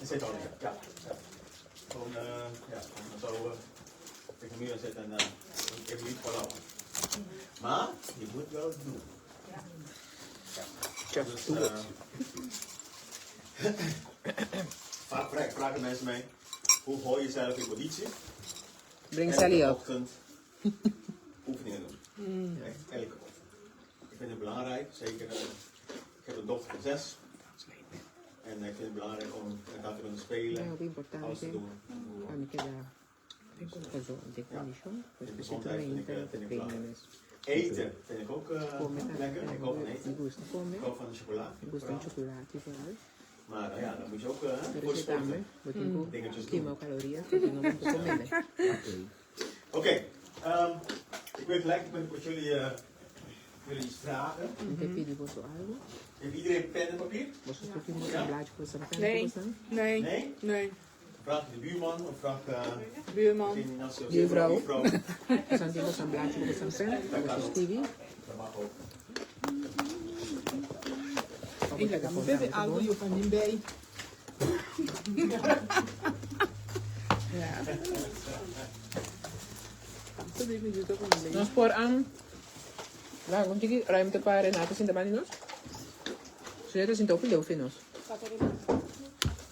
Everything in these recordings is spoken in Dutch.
Zeephouding, ja. Gewoon, gewoon zo tegen de muur zetten en even niet voorlaufen. Maar je moet wel het doen. Ja. Dus, vaak vragen mensen mij, hoe hou je jezelf in conditie? Breng Sally op. Ochtend oefeningen doen. Echt, elke ochtend. Ik vind het belangrijk, zeker, ik heb een dochter van 6. En ik vind het belangrijk om met haar te kunnen spelen, alles te doen. Eten vind ik ook lekker. Ik hou van eten. Ik hou van chocola. Maar ja, dan moet je ook voor sporten dingetjes doen. Oké, ik wil gelijk met jullie iets vragen. Heeft iedereen pen en papier? Ja? Nee. Nee? Nee. Vraag de buurman of vraag buurman. Buurvrouw. Santiago een blaadje op een pen. Dat is TV. Dat mag ook. Ik leg hem bij de auto, je kan niet bij. Ja. Nos por ang kung tigi ruimte pa rin natin sin naman nos. Sulit sin topi daw finos.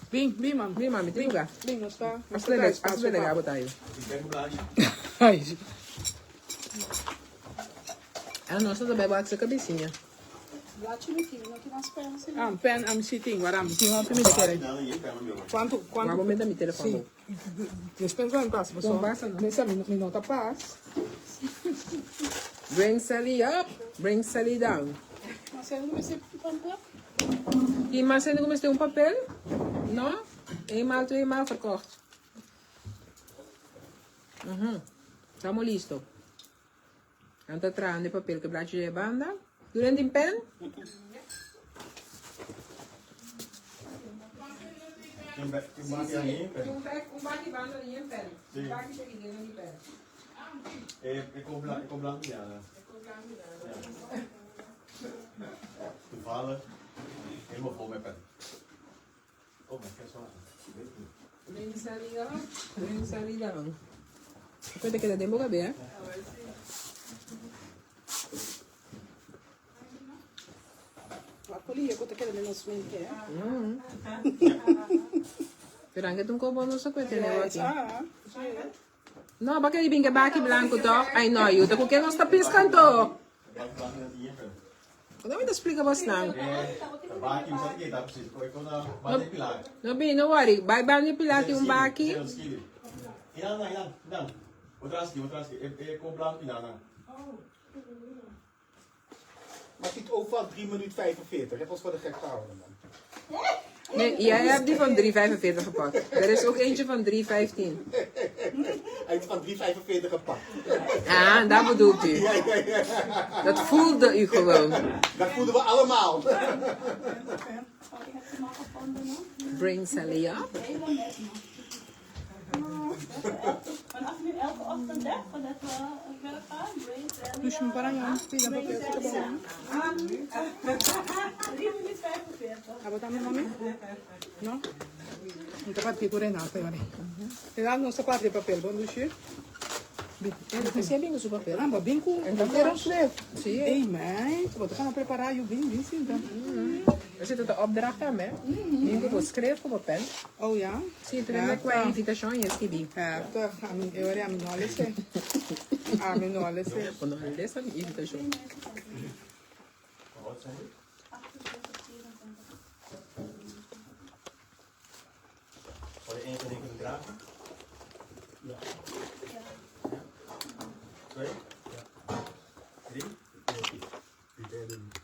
Bing, man. Bing, mami, tingin ka. Bing, nos pa. Mas nagabo tayo. Ai. Ano, sa tabi ba sa cabecinha? Pen, I'm sitting. Waar I'm sitting op de keren. Quanto? Vamos me dar mi telefono. Despenso en paz, pessoal. Nessa minuta paz. Bring Sally up, bring Sally down. E Marcelo comeste um papel? Não? Eenmaal, tweemaal verkocht. Estamos listos. Anta traen de papel que blaadje de banda. Doe een pen? Um bate banda e um pen. Um bate cheguei dentro de pen. Ik kom blank, ja. Toevallig helemaal vol met pen. Oh, mijn kerstwagen. Bring Sally up, bring Sally down. Pwede ka na din mo gabi, eh? Aqui, eu tô querendo menos mente, é? Pero ang gatong ko bono sa kwete na waki. No, baka ibing baki blanco to. Ay no, yun. Ako kaya nang tapis kanto. Ano mo explica bas nang? Baki, misalnya kita precies. Kau na bani pilar. No, no worry. Bye bani pilati yung baki. Ilan. Outras aqui. Kom blank pilar. Maar het ook van 3 minuten 45. Het was voor de gek houden, man. Nee, jij hebt die van 3,45 gepakt. Er is ook eentje van 3,15. Hij heeft van 3,45 gepakt. Ah, dat bedoelt u. Dat voelde u gewoon. Dat voelden we allemaal. Bring Sally up. Vanaf nu elke ochtend voordat we werk gaan, bring Sally. Dus je parang yan, pila pa pila ka ba? 3 minuten 45. Abot namin, mami? No? Ang tapat kiko rin natin, mami. Kailangan nung sapat yung papel, bon, Lucia? Kasi bing gusto papel. Ah, babing ko. En Ang papel? slip. Zie je? Hey, man. Wat gaan we prepareren? Je bing, bing, zie Er zit de opdracht aan, hè? Die moet geschreven op pen. Oh, ja? Zie je, er is een invitation, je schrijft. Ja, toch. Eu era amin olhese. Amin olhese. Quando ele desce, a invitation. Wat zijn die? Zal je één van die kunnen dragen? Ja. 2? Ja. 3? Die derde niet.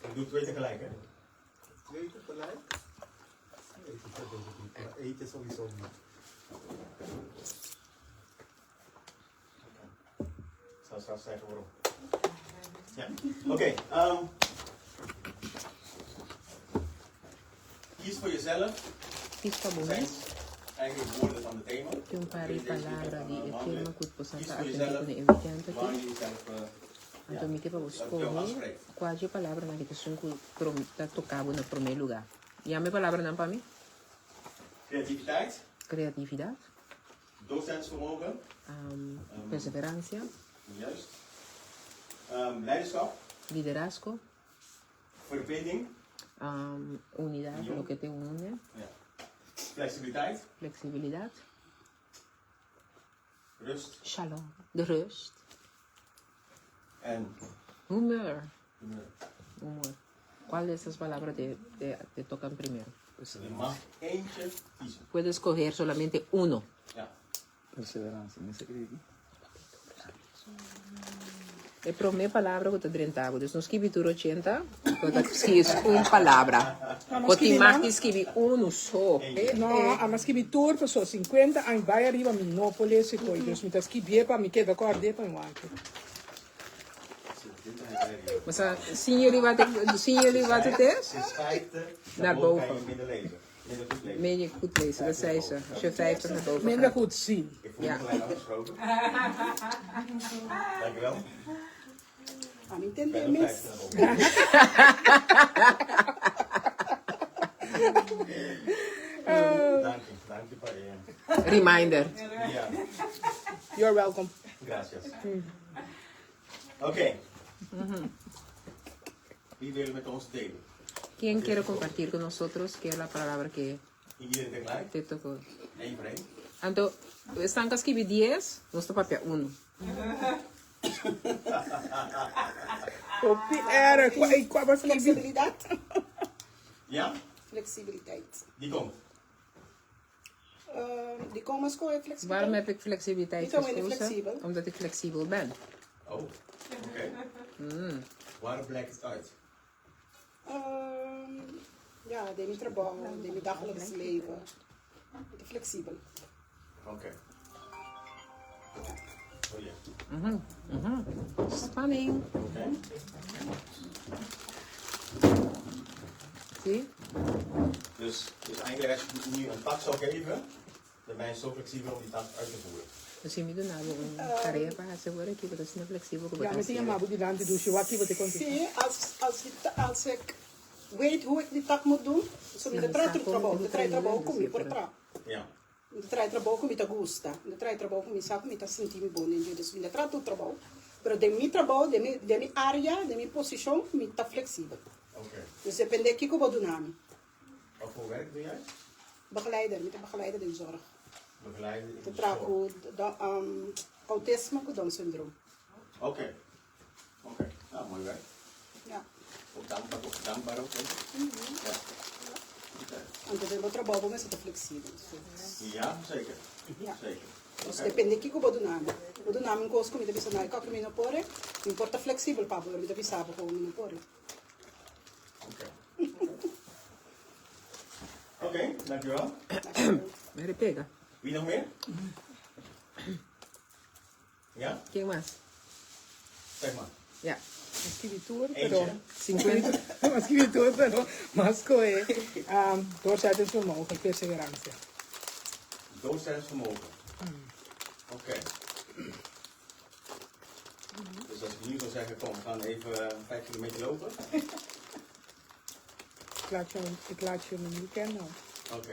Ik doe 2 tegelijk, hè? 2 tegelijk? Eten sowieso niet. Ik zal straks zeggen waarom. Ja, oké. Kies voor jezelf. Kies pa mo, Eigenlijk woorden van het thema. yung pari palabra di e tema kut po Kies santa voor atin jezelf ko na invitante waar ki. je jezelf Anto mi que pa jou busco afspreekt. quadro palavra na kita sungko dat tocabo na primeiro lugar. Ya me palabra dan para mí. Creativiteit. Creatividad. Doorzettingsvermogen. Perseverancia. Juist. Leiderschap. Liderazgo. Verbinding. Unidad, lo que te une. Ja. Flexibiliteit. Flexibilidad. Rust. Shalom. De rust. En Humor. humeur. Humor. ¿Cuál de esas palabras te tocan primero? Je mag eentje kiezen. Puedes escoger solamente uno. Ja. Perseverancia, me escrevi. É para minha palavra que eu estou drentavo. Dus, não escrevi tudo 80, eu escrevi uma palavra. Porque mais que escrevi um só. No, mas que mi tour passou 50 e vai arriba mi no polese coi. Dus mi tas ki bie pa mi queda acorde pa um anche. Mas zien jullie wat het is? Sinds 50 Naar ga boven. je minder lezen. Minder goed lezen. Meen je goed lezen, dat zei ze. Als je 50 naar boven Minder gaat. goed zien. Ik voel Ja. me gelijk afgesproken. Dankjewel. Ah, mi Ik intende ben nog mis. 50 naar boven. Dank je voor je. Reminder. Ja, You're welcome. gracias. Oké. Wie wil met ons delen? ¿Quién quiere compartir con nosotros qué es la palabra que Iedereen tegelijk? te tocó? Eén voor één. Anto, están escrevi 10, no está papel 1. Kopie erg. Wat was Flexibilidad. Ja? Flexibiliteit. Die komt. Die komen school flexibiliteit. Waarom heb ik flexibiliteit Niet alleen gekozen? flexibel. Omdat ik flexibel ben. Oh, oké. Waarom blijkt het uit? Ja, de mi trabajo, de mi dagelijks leven. Flexibel. Oké. Oh ja. Spanning. Oké. Zie? Dus eigenlijk als je nu een tak zou geven, dan ben je zo flexibel om die tak uit te voeren. Dus je moet een carrière para seguro que dat is niet flexibel Ja, met die maar die dan dus je wat je wat ik kon Zie, als ik weet hoe ik die tak moet doen, zo met de trabajo, de trabajo kom je por trap. Ja. De trabajo me gusta, de trabajo me saco me sentir me bom, dus me trato trabajo. Pero de mi trabajo, de mi área, de mi posición, me está flexibel. Oké. Dus depende de kiko wat doen aan. Wat voor werk doe jij? Begeleider, met de begeleider in zorg. Begeleiden in De de zorg. trago, autisme, Down syndroom. Oké. Oké. Nou, mooi werk. Ja. Ook dankbaar ook. Hè? Ja. Oké. Antes de trabalho, mas está flexível. Ja, zeker. Ja. Zeker. Dus depende de kiko wat doen aan. Wat doen aan, koos kom je de bisa na ikak me no pore. Importa flexível pa, porque me de bisa pa ko me no pore. Oké. Oké, dankjewel. Me repega. Wie nog meer? Ja? ¿Quién más? Zeg maar. Ja. escritor, Eentje. pero 50. escritor, pero más que doorzettingsvermogen, perseverancia. Doorzettingsvermogen. Oké. Dus als ik nu zou zeggen, kom, we gaan even 5 kilometer lopen. Ik laat je me niet kennen. Oké.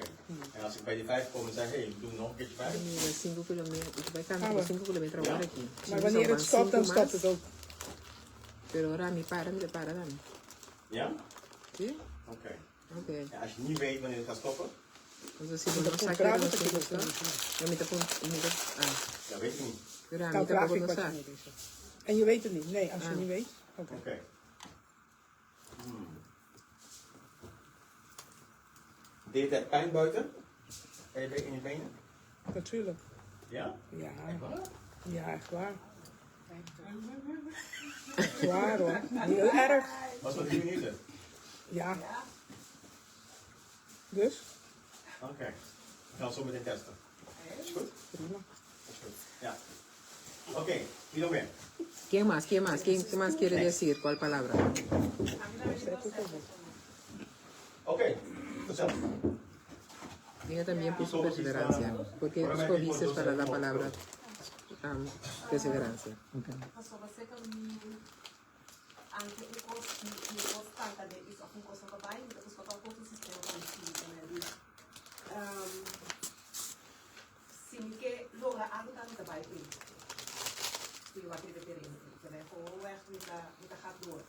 En als ik bij die 5 kom en zeg, hé, we doen nog een keertje 5. 5 kilometer. Wij gaan 5 kilometer ahora aquí. Maar wanneer het stopt, dan stopt het ook. Pero ahora me para dan. Ja? ¿Sí? Oké. Okay. Ja, als je niet weet wanneer het gaat stoppen, Entonces, si no sabe que no se gusta, yo me tapo, dat weet ik niet. pero a Dan mí vraag tampoco ik no wat je sabe. moet is. En je weet het niet? Nee, als je niet weet. Oké. Oké. Deed het pijn buiten? In je benen? Natuurlijk. Ja? Ja, Echt waar? ja, echt waar. Echt waar hoor. Heel erg. Was dat 3 minuten? Ja. Dus? Oké. We gaan het zo meteen testen. Is goed? Prima. Is goed. Ja. Oké, wie nog meer? ¿Quién más? ¿Quién más? ¿Quién más quiere decir cuál palabra? Oké, vertel. Ella también puso perseverancia, porque escogiste para la palabra perseverancia. Pastor, você que anche un costo di costante di un costo che vai, da questo sistema. met gaat door.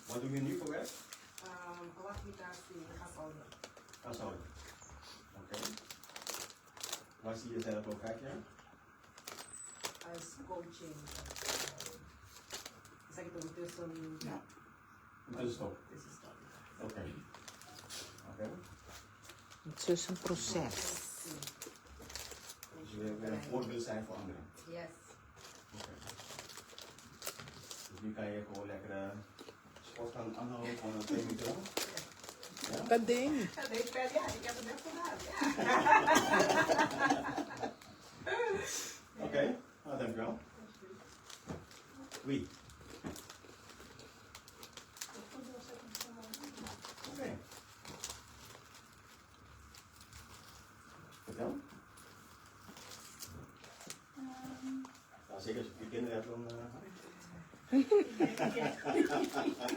Wat doe je nu voor werk? Wat met dat gashouden. Gashouden. Oké. Waar zie je jezelf over 5 jaar? Als coaching. Zeg ik toch tussen. Ja. Tussenstop. Tussenstop. Oké. Oké. Het is een proces. Dus je wil een voorbeeld zijn voor anderen. Yes. Oké. Dus nu kan je gewoon lekker sport gaan aanhouden van 2 minuten lang. Ja? Dat ding. Ja, ik heb het net gedaan. Oké, nou dankjewel. Wie? Oké. Vertel. Ja, zeker als je 4 kinderen hebt dan...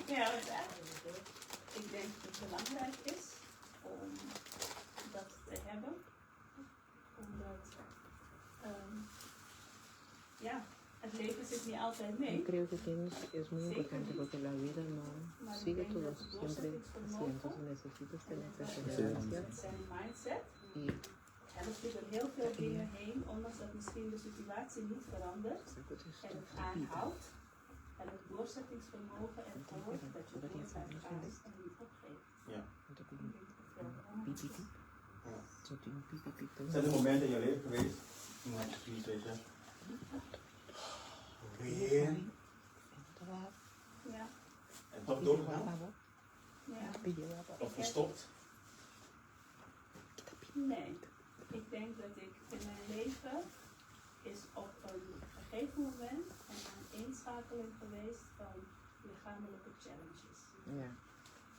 Ja, wat eigenlijk. Ik denk dat het belangrijk is om dat te hebben. Omdat ja, het leven zit niet altijd mee. Yo creo que es muy importante porque la vida no Maar ik sigue denk todo, dat siempre doorzettingsvermogen, entonces necesitas tener met perseverancia zijn mindset, y en er zitten heel veel dingen heen, ondanks dat misschien de situatie niet verandert. En het aanhoudt. En het doorzettingsvermogen en ervoor dat je door blijft gaan en niet opgeeft. Ja. Ik denk dat het heel belangrijk is. Zijn er momenten in je leven geweest? Toen had je zoiets, weet je. Weer. Ja, En toch doorgegaan? ja. Of gestopt? Nee. Ik denk dat ik in mijn leven is op een gegeven moment een aaneenschakeling geweest van lichamelijke challenges. ya.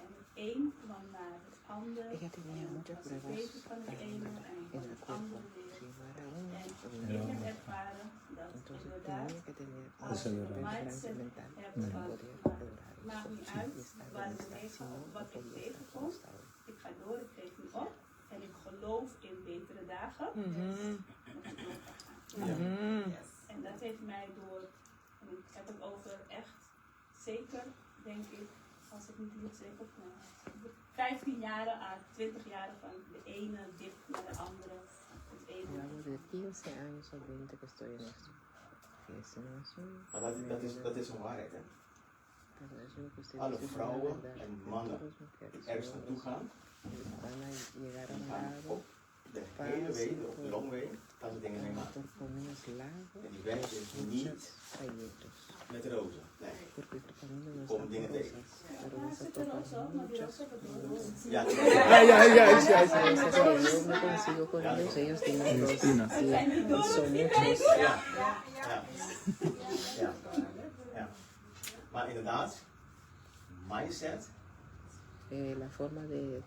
En het een kwam naar het ander. Ella tenía En muchas was het pruebas beter van het ene en en van el het cuerpo. andere weer. Llevar a En uno ik heb ervaren dat entonces inderdaad, tenía que tener als je een perseverancia mindset mental hebt para van, poder maar lograr het maakt niet uit waar ik mee ga of wat ik tegenkom. Ik ga door, ik geef niet op. En ik geloof in betere dagen. Dat ik door ga gaan. Ja. En dat heeft mij door, en ik heb het over echt, zeker denk ik, als ik niet lieg zeg, 15 jaren à 20 jaren van de ene dip naar de andere. Het ene. Llevo de 15 años o 20 que estoy en esto. Que ese no es un... Maar dat is een waarheid, hè. Pero es lo que usted Alle dice, es una vrouwen verdad. en mannen Todas las mujeres, ergens naartoe gaan, van a llegar a die un gaan lado, op de hele weg, op de longweg, gaan ze dingen mee maken. por caminos largos, En die weg is muchos niet trayectos. met rozen. Nee. Porque tu camino no Como está dingen por tegen. rosas, pero Ja, vas a zit er ook tocar zo, maar die muchas roze hebben Ja, cosas que yo me consigo con ellos tienen dos. zijn niet door Son of niet muchos. bezig. ja, ja, ja, ja. Maar inderdaad, mindset, La forma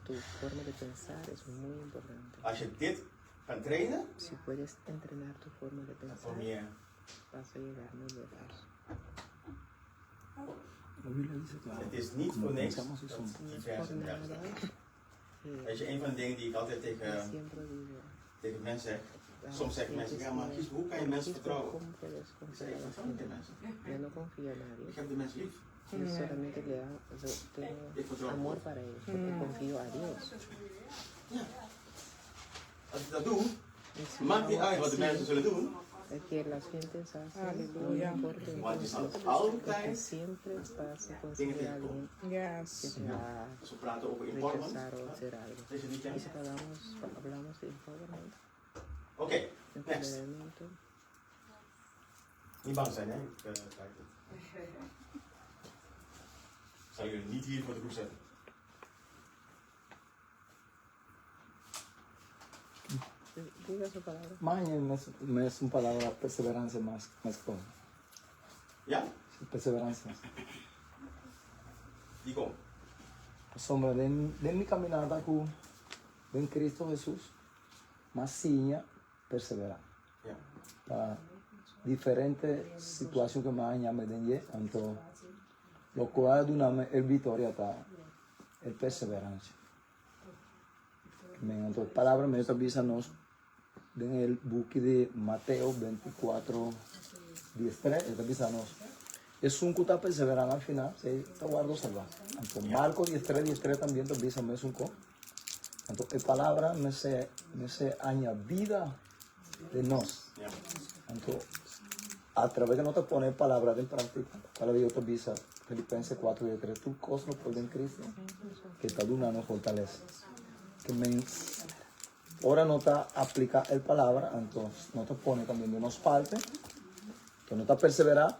tu forma de pensar es muy importante. als je dit gaat trainen, Si puedes entrenar tu forma de dan pensar, kom je. vas a llegar muy lejos. Het is niet voor niks dat No es divers por en nada divers staat. que Weet je, een van de dingen die ik altijd tegen siempre digo, mensen zeg, soms zeggen mensen, ja maar Gies, hoe kan je mensen vertrouwen? ¿cómo puedes Ik zeg, confiar ik a la vertrouw niet in gente? mensen. Yo no confío en Ik nadie. heb de mensen lief. Yo solamente Ik vertrouw tengo amor God. para ellos, porque confío a Dios. Als ik dat doe, Y si maakt niet no uit wat de así, mensen zullen doen. es que las gentes hacen, no Aleluya. importa Want je zal entonces, altijd porque siempre vas a conseguir a alguien que Yes. te va Als we praten over a empowerment, rechazar o hacer algo. is het niet Y jij? si hablamos de empowerment, Oké, next. empoderamiento, Niet bang zijn, hè? Ik kijk het. Ik zal jullie niet hier voor de groep zetten. diga su palabra. Maña me es una palabra perseverancia más con. Ja? Perseverancia. Die komt. Sombra de mi caminata con Cristo Jesús, más siña perseverar. Ja. Para diferentes situaciones que me den tanto lo cual duname el victoria ta el perseverancia. Entonces, palabra me avisa nos en el buque de Mateo 24, 13, avisa nos es un cuta perseverante al final, se está guardo salva. Entonces, Marcos 10:3 también te dice, me es un co. Entonces, palabra me se añadida de nos. Ja. Entonces, a través de no te poner palabras en práctica, para Dios te avisa, Filipenses 4:3, tú cosas lo puedes en Cristo, que te una no fortaleza. Que me, ahora no te aplica el palabra, entonces no te pone también de unos partes, que no te persevera,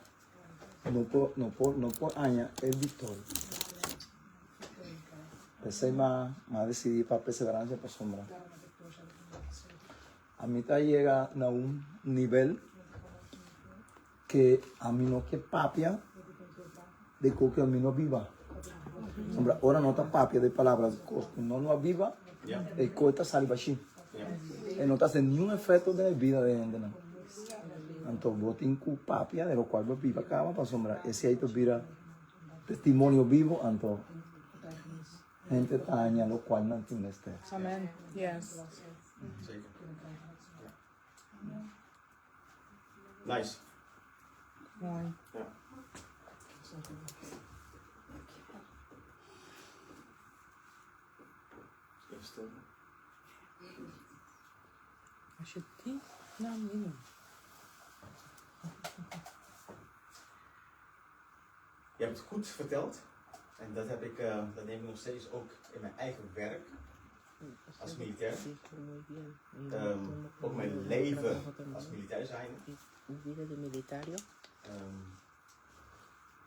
no por año el victoria. Ese más decidir para perseverancia, para sombra. A mí te llega a un nivel que a mí no que papia de que a mí no viva. Sombra, ahora no está papia de palabras, no viva, Ja. el coita sale baixinho. Ja. E não está tendo nenhum efeito na vida de gente, não. Então, vou te inculpar, de lo qual vou viva acaba para sombra. Esse aí tu vira testimonio vivo, então, gente taña, lo cual não tem este. Amen. Yes. Zeker. Ja. Nice. Mooi. Ja. Even stil. Als je die naam niet noemt. Je hebt het goed verteld. En dat dat neem ik nog steeds ook in mijn eigen werk als militair. Ook mijn leven als militair zijn.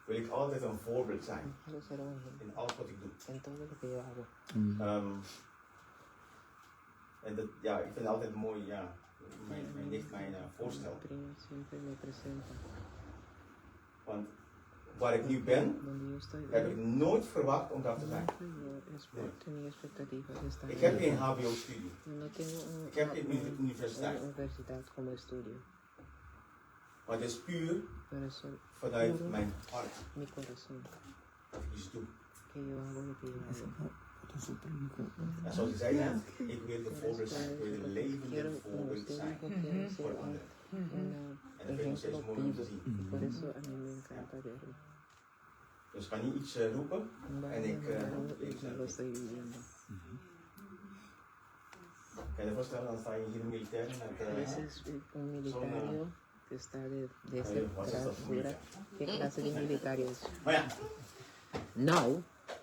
Wil ik altijd een voorbeeld zijn in alles wat ik doe. En dat, ja, ik vind het altijd mooi, ja, mijn nicht mij voorstelt. Want waar ik nu ben, heb ik nooit verwacht om dat te zijn. Nee. Ik heb geen HBO-studie. Ik heb geen universiteit. Maar het is puur vanuit mijn hart. Dat ik iets doe. En zoals ik zei net, ik wil de voorbeeld zijn. Ik wil een levende voorbeeld zijn voor anderen. En dat vind ik nog steeds mooi om te zien. Ja. Dus ik kan niet iets roepen en ik leef zelf. Kan je je voorstellen, dan sta je hier een militair met zo'n... Que está de esa altura. ¿Qué clase de militario es? Maar ja, Nou,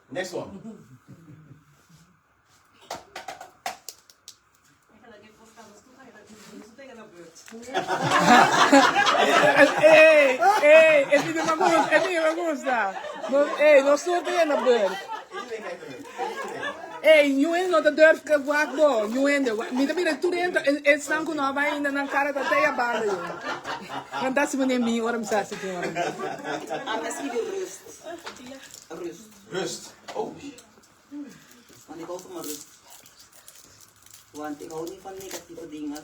next one. Hey, es niet me gusta. Hey, no suerte en de beurt. Iedereen kijkt erin. Hey, Nguyen no te durf que guac bo. Nguyen de guac. Mira, mira, tu dentro, el sanco no va ainda na cara da teia banda. Want dat is meneer Mie, waarom staat ze toen? Misschien rust. Rust. Rust. Oh. Want ik hou van mijn rust. Want ik hou niet van negatieve dingen.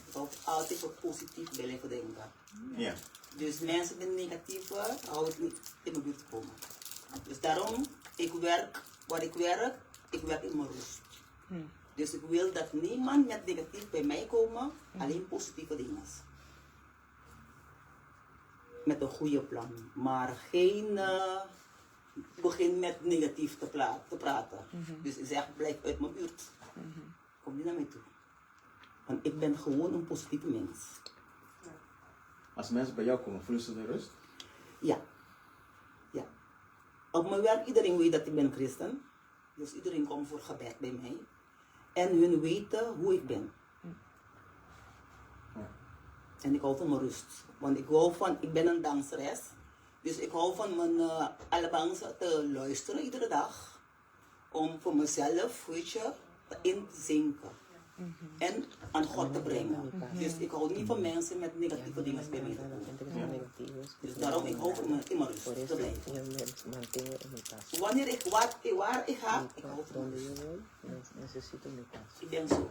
Ik hou altijd voor positief blijven denken. Ja. Dus mensen met negatieve hou ik niet in mijn buurt komen. Dus daarom, ik werk in mijn rust. Dus ik wil dat niemand met negatief bij mij komen, alleen positieve dingen. Met een goede plan, maar geen begin met negatief te praten. Dus ik zeg, blijf uit mijn buurt. Kom niet naar mij toe. Want ik ben gewoon een positieve mens. Als mensen bij jou komen, voelen ze de rust? Ja. Ja. Op mijn werk, iedereen weet dat ik ben christen. Dus iedereen komt voor gebed bij mij. En hun weten hoe ik ben. Ja. En ik hou van mijn rust. Want ik ben een danseres. Dus ik hou van mijn albanse te luisteren iedere dag. Om voor mezelf, weet je, in te zinken. En aan God te brengen. Dus ik hou niet van mensen met negatieve dingen bij mij te komen. Dus daarom ik hou van mijn rust te blijven. Wanneer waar ik ga, ik hou van rust. Ik ben zo.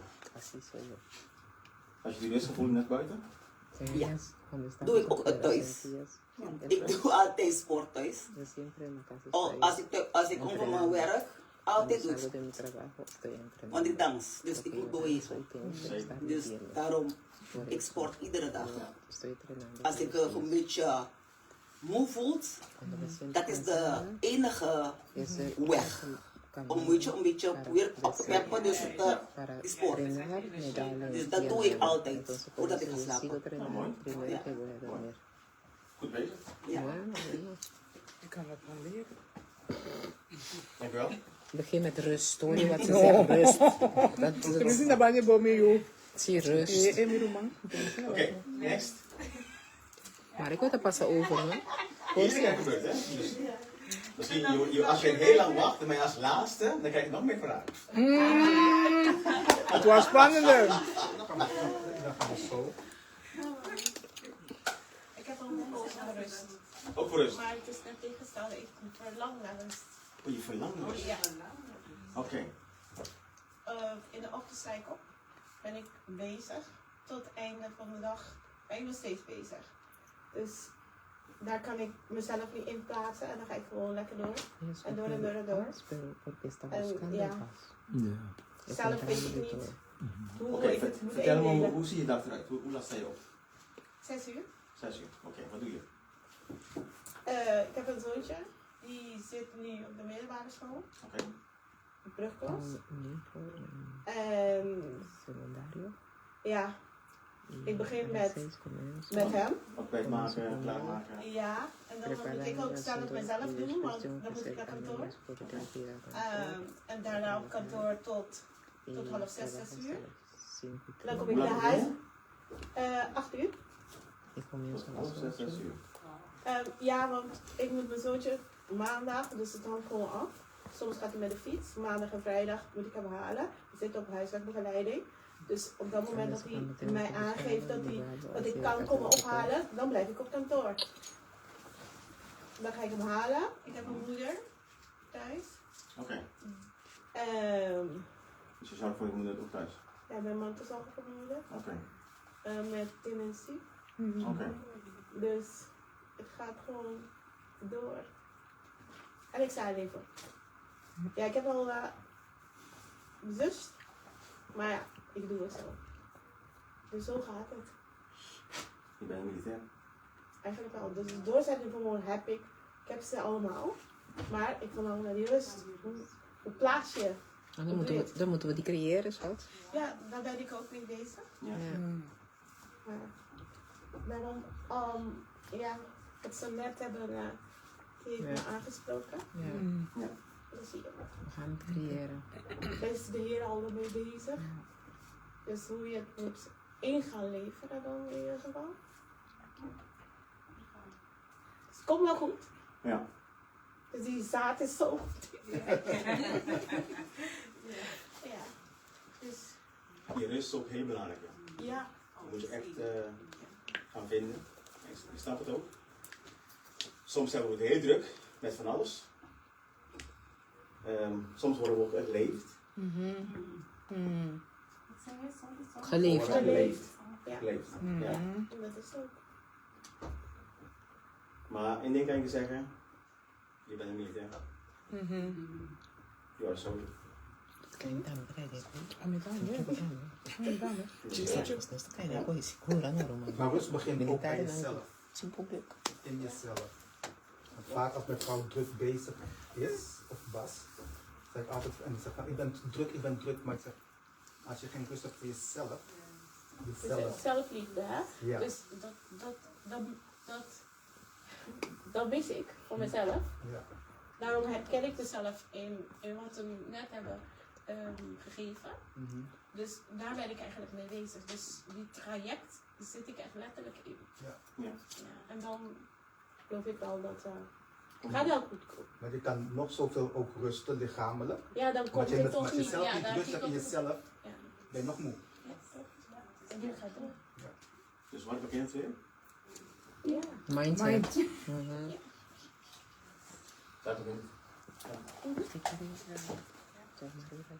Als je die rustgevoel net buiten? Ja. Doe ik ook thuis. Ik doe altijd sport thuis. Als ik kom van mijn werk, altijd doe ik sport. Want ik dans, dus ik moet bewegen. Dus daarom, ik sport iedere dag. Als ik een beetje moe voelt, dat is de enige weg om een beetje weer op te peppen, dus die sport. Dus dat doe ik altijd, voordat ik ga slapen. Mooi. Ja. Goed bezig. Ja. Ik kan dat wel leren. Dankjewel. Begin met rust, hoor je wat ze zeggen? Rust. Misschien dat ben je bij mij, joh. Zie rust. Oké, next. Maar ik word er pas over, hoor. Eerste keer gebeurt, hè? Dus misschien, als je heel lang wacht en als laatste, dan krijg je nog meer vragen. Het was spannender. Dan gaan we zo. Ik heb een moment voor rust. Ook voor rust. Maar het is net tegengestelde, ik verlang naar rust. Oh, je verlangt naar rust. Ja. Oké. In de ochtend sta ik op, ben ik bezig. Tot het einde van de dag ben ik nog steeds bezig. Dus daar kan ik mezelf niet in plaatsen en dan ga ik gewoon lekker door. En door en door en door. En ja, zelf weet ik niet hoe Oké, ik het moet vertel me, indelen. hoe zie je dag eruit? Hoe laat sta je op? 6 uur. 6 uur. Oké, wat doe je? Ik heb een zoontje, die zit nu op de middelbare school, Oké. brugklas. En ja, ik begin met hem. Ontbijt maken, klaarmaken. Ja, en dan moet ik ook zelf mezelf doen, want dan moet ik naar kantoor. En daarna op kantoor tot 5:30, 6 uur. Dan kom ik naar huis. 8 uur. Tot 6 uur. Ja, want ik moet mijn zoontje maandag, dus het hangt gewoon af. Soms gaat hij met de fiets. Maandag en vrijdag moet ik hem halen. Hij zit op huiswerkbegeleiding. Dus op dat moment dat hij mij aangeeft dat ik kan komen ophalen, dan blijf ik op kantoor. Dan ga ik hem halen. Ik heb een moeder thuis. Oké. Dus je zorgt voor je moeder ook thuis? Ja, mijn man te zorgen voor mijn moeder. Oké. Met dementie. Oké. Dus het gaat gewoon door. En ik sta er even. Ja, ik heb al zus, maar ja, ik doe het zo. Dus zo gaat het. Je bent militair? Eigenlijk wel. Dus het doorzettingsvermogen heb ik. Ik heb ze allemaal. Maar ik verlang naar die rust. Hoe plaats je? Dan moeten we die creëren, schat. Ja, daar ben ik ook mee bezig. Ja. Maar daarom, ja, wat ze net hebben, die heeft me aangesproken. Ja. Dat zie je. We gaan het creëren. Daar is de Heer al mee bezig. Dus hoe je het moet in gaan leveren dan in ieder geval. Dus het komt wel goed. Ja. Dus die zaad is zo goed. Ja. Dus Je rust is ook heel belangrijk. Ja. ja. Dat moet je echt gaan vinden. Ik snap het ook. Soms hebben we het heel druk met van alles. Soms worden we ook geleefd. Geleefd. Geleefd. Ja. Geleefd. Ja. En dat is ook. Maar één ding kan ik je zeggen. Je bent een militair. You are a soldier. Maar rust begint ook bij jezelf. In jezelf. Want vaak als mijn vrouw druk bezig is, of was, zeg ik altijd, en zeg van, ik ben druk, maar ik zeg, als je geen rust hebt voor jezelf, Dus zelfliefde, hè? Ja. Dus dat mis ik voor mezelf. Ja. Daarom herken ik mezelf in wat we net hebben gegeven. Dus daar ben ik eigenlijk mee bezig. Dus die traject zit ik echt letterlijk in. Ja. Ja. Ja, en dan geloof ik wel dat gaat wel goed komen. Maar je kan nog zoveel ook rusten, lichamelijk. Ja, dan Maar komt als het toch je niet. zelf Ja, niet daar rust hebt in komt- jezelf, Ja. ben je nog moe. Ja, en dit gaat door. Dus wat bekend weer? Ja. Mindset. Dat bekend.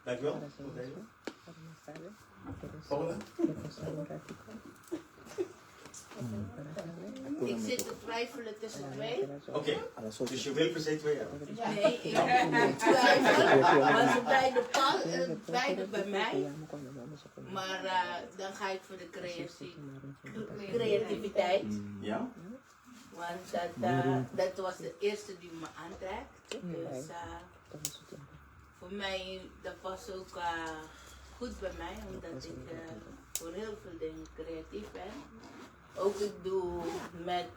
Dankjewel. Tot deze. Volgende. Ik zit te twijfelen tussen twee. Oké, dus je wil per se 2 hebben. Nee, ik twijfel. Maar ze beide bij mij. Maar dan ga ik voor de creativiteit. Ja? Want dat was de eerste die me aantrekt. Dus voor mij, dat was ook goed bij mij, omdat ik voor heel veel dingen creatief ben. Ook ik doe met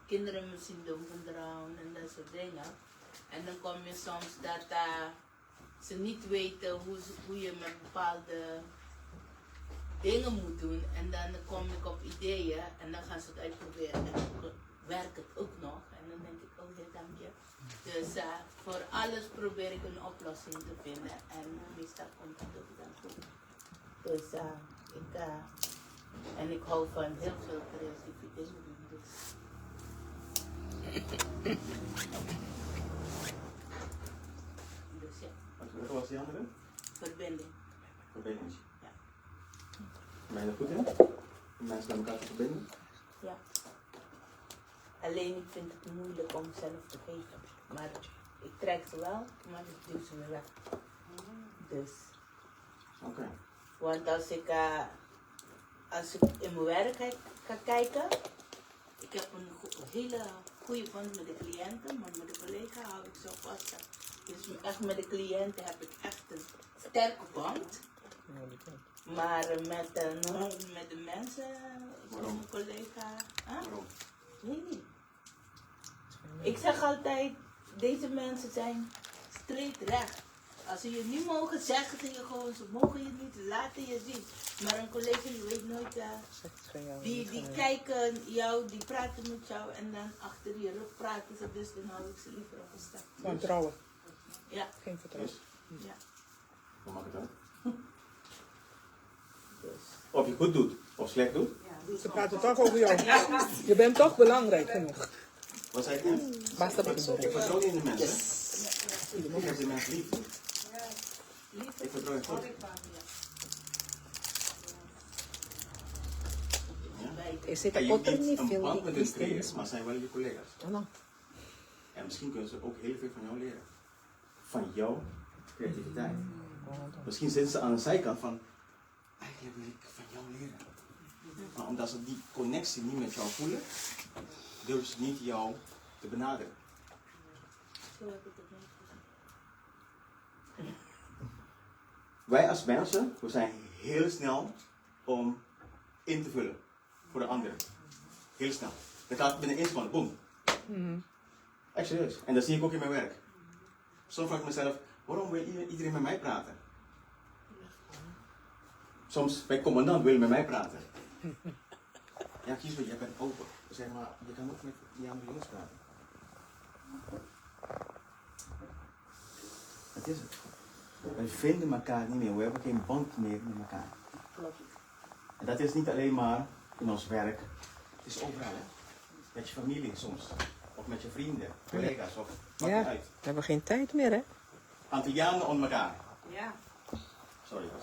kinderen met syndroom van Down en dat soort dingen. En dan kom je soms dat ze niet weten hoe je met bepaalde dingen moet doen. En dan kom ik op ideeën en dan gaan ze het uitproberen. En dan werkt het ook nog. En dan denk ik, oh heer, dank je. Dus voor alles probeer ik een oplossing te vinden. En meestal komt het ook dan goed. Dus en ik hou van heel veel creativiteit. Dus. Dus ja. Wat was die andere? Verbinding. Verbinding. Ja. Ben je er goed in? Mensen met elkaar te verbinden? Ja. Alleen ik vind het moeilijk om zelf te geven. Maar ik trek ze wel, maar ik duw ze weer weg. Dus. Oké. Want als ik in mijn werk ga kijken, ik heb een hele goede band met de cliënten, maar met de collega hou ik zo vast. Dus echt met de cliënten heb ik echt een sterke band. Maar met de mensen, zoals mijn collega, weet niet. Ik zeg altijd, deze mensen zijn straight recht. Als ze je niet mogen zeggen, ze je gewoon, ze mogen je niet laten je zien. Maar een collega, je weet nooit, die kijken jou, die praten met jou en dan achter je rug praten ze, dus dan hou ik ze liever op een stap. Wantrouwen. Ja. Geen vertrouwen. Ja. Hoe mag het dan? Of je goed doet of slecht doet. Ze praten toch over jou. Je bent toch belangrijk genoeg. Wat zei ik net? Basta Ik vertrouw niet in de mensen. Ik heb de mensen lief. Ik vertrouw in God. Er zit En een je otro hebt niet een nível band de met hun creëren, cristianismo. maar zijn wel je collega's. Não. En misschien kunnen ze ook heel veel van jou leren. Van jouw creativiteit. Misschien zitten ze aan de zijkant van, eigenlijk wil ik van jou leren. Maar omdat ze die connectie niet met jou voelen, durven ze niet jou te benaderen. Zo heb ik het niet gedaan. Wij als mensen, we zijn heel snel om in te vullen voor de anderen. Heel snel. Dat gaat binnen 1 seconde, boom. Echt serieus. En dat zie ik ook in mijn werk. Soms vraag ik mezelf, waarom wil iedereen met mij praten? Soms, mijn commandant wil met mij praten. Ja, kies wat, jij bent open. Zeg maar, je kan ook met die andere jongens praten. Dat is het. Wij vinden elkaar niet meer, we hebben geen band meer met elkaar. En dat is niet alleen maar in ons werk, het is overal, hè? Met je familie soms, of met je vrienden, collega's, of wat Ja, dan uit. we hebben geen tijd meer, hè? Antillianen onder elkaar. Ja. Sorry, was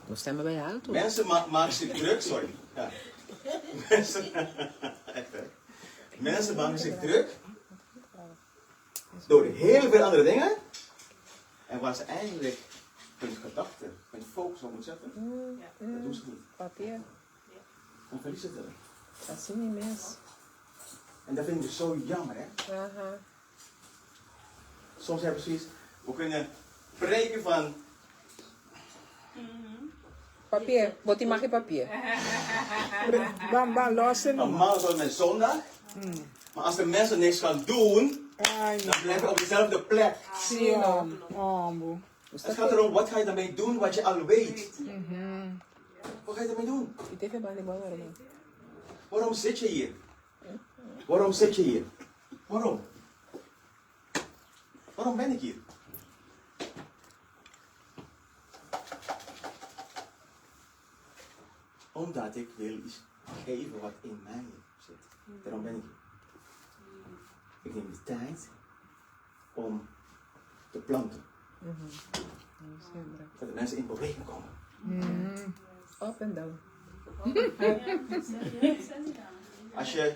We stemmen bij jou, toch? mensen maken zich druk, sorry. Ja. Mensen, echt hè. Mensen maken zich druk door heel veel andere dingen. En waar ze eigenlijk hun gedachten, hun focus op moeten zetten, dat doen ze niet. Papier. Dan verliezen ze het. Assim imenso. En dat vind ik dus zo jammer, hè. Aham. Soms hebben ze zoiets, we kunnen preken van, Papier. Bota mais papier. Bam, bam, lossen. normaal is het met zondag, maar als de mensen niks gaan doen, Ai, dan blijven we op dezelfde plek. sim, ambo. Het gaat erom, wat ga je daarmee doen wat je al weet? Wat ga je daarmee doen? E teve mais igual agora, mano. Waarom zit je hier? Waarom zit je hier? Waarom? Waarom ben ik hier? Omdat ik wil iets geven wat in mij zit. Daarom ben ik hier. Ik neem de tijd om te planten. Dat de mensen in beweging komen. Up and down. Als je...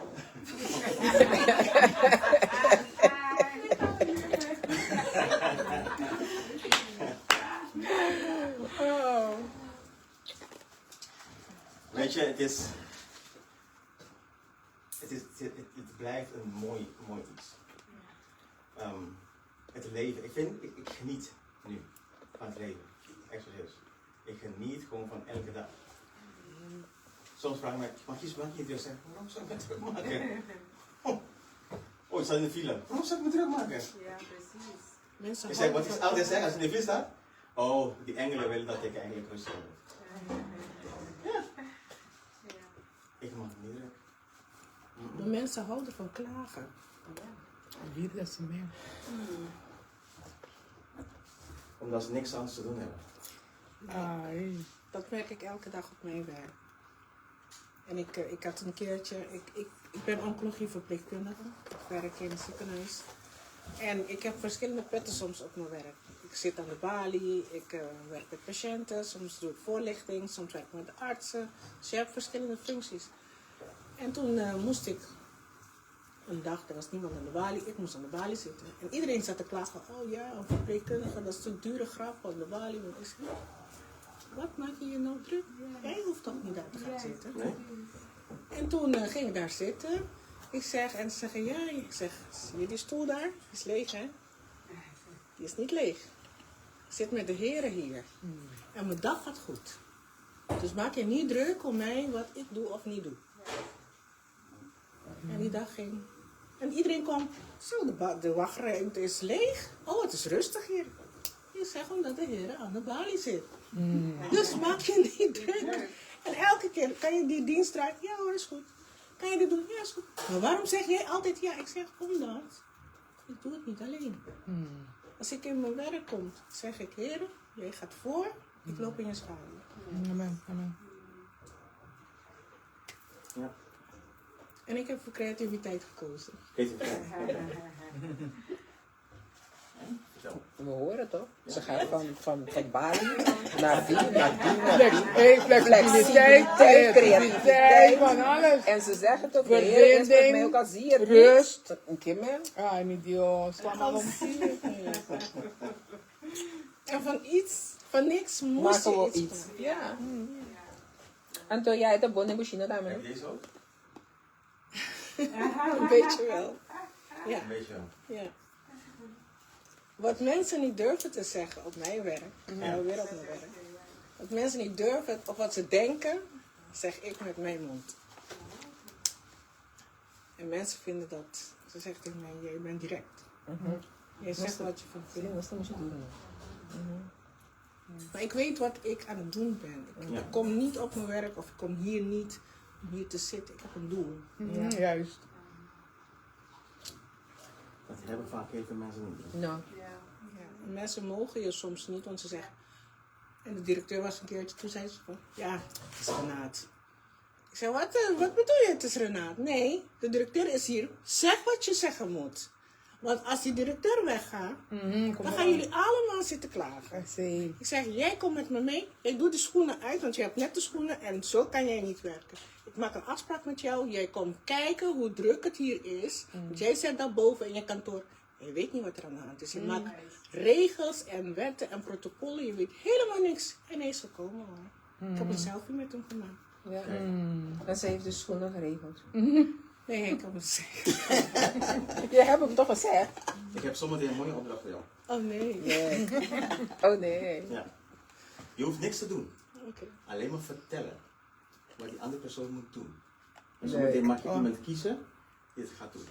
Weet je, het is... blijft een mooi iets. Het leven, ik geniet nu van het leven. Echt serieus. Ik geniet gewoon van elke dag. Soms vraag ik mij, mag je het weer zeggen? Waarom zou ik me druk maken? Oh, ik sta in de file. Waarom zou ik me druk maken? Ja, precies. Ik zeg, wat is altijd zeggen als je in de file staat? Oh, die engelen willen dat ik eigenlijk rustig word. Ja. Ik mag het niet druk. De mensen houden van klagen. Wie dat ze meer. Omdat ze niks anders te doen hebben. Dat merk ik elke dag op mijn werk. En ik had een keertje, ik ben oncologieverpleegkundige. Ik werk in het ziekenhuis. En ik heb verschillende petten soms op mijn werk. Ik zit aan de balie, ik werk met patiënten, soms doe ik voorlichting, soms werk ik met de artsen. Dus je hebt verschillende functies. En toen moest ik een dag, er was niemand aan de balie, ik moest aan de balie zitten. En iedereen zat te klagen, oh ja, een verpleegkundige, dat is een dure grap aan de balie. Wat is het? Wat maak je je nou druk? Jij hoeft toch niet daar te gaan zitten? Nee? En toen ging ik daar zitten. Ik zeg, en ze zeggen, ja, ik zeg, zie je die stoel daar? Die is leeg, hè? Die is niet leeg. Ik zit met de heren hier. En mijn dag gaat goed. Dus maak je niet druk om mij wat ik doe of niet doe. En die dag ging. En iedereen kwam, zo, de wachtruimte is leeg. Oh, het is rustig hier. Je zegt omdat de heren aan de balie zit. Dus maak je niet druk. En elke keer kan je die dienst draaien. Ja hoor, is goed. Kan je dit doen? Ja, is goed. Maar waarom zeg jij altijd ja? Ik zeg, omdat ik doe het niet alleen. Als ik in mijn werk kom, zeg ik, heren, jij gaat voor. Ik loop in je schaduw. Amen, amen. Ja. En ik heb voor creativiteit gekozen. We horen toch? Ze gaat van Bali naar die, flexibiliteit, creativiteit, van alles. En ze zeggen toch, de Heer is met mij, ook al zie je het rust. Een kimmel. Ah, niet Dios. En van niks moest Maken we je iets. maken. Ja. En toen jij de bonne machine daar Heb met. je deze ook? Een beetje wel. Ja. Een beetje wel. Ja. Wat mensen niet durven te zeggen op mijn werk, nou weer op mijn werk. Wat mensen niet durven, of wat ze denken, zeg ik met mijn mond. En mensen vinden dat, ze zeggen tegen mij, jij bent direct. Jij zegt wat je van vindt. Dat moet je doen. Maar ik weet wat ik aan het doen ben. Ik kom niet op mijn werk of ik kom hier niet om hier te zitten. Ik heb een doel. Juist. Dat hebben vaak heel veel mensen niet. Nou. Ja. Mensen mogen je soms niet, want ze zeggen... En de directeur was een keertje, toen zei ze van... Ja, het is Renaat. Ik zei, wat bedoel je, het is Renaat? Nee, de directeur is hier. Zeg wat je zeggen moet. Want als die directeur weggaat, dan gaan jullie allemaal zitten klagen. Ik zeg, jij komt met me mee. Ik doe de schoenen uit, want je hebt net de schoenen en zo kan jij niet werken. Ik maak een afspraak met jou. Jij komt kijken hoe druk het hier is. Want jij zit daar boven in je kantoor. En je weet niet wat er aan de hand is. Je maakt regels en wetten en protocollen. Je weet helemaal niks. En hij is gekomen hoor. Ik heb een selfie met hem gemaakt. Ja. En ze heeft de schoenen geregeld. Nee, ik heb het zeggen. Je hebt hem toch gezegd? Ik heb zometeen een mooie opdracht voor jou. Oh nee. Oh nee. Ja. Je hoeft niks te doen. Oké. Alleen maar vertellen wat die andere persoon moet doen. En zometeen mag je iemand kiezen die het gaat doen.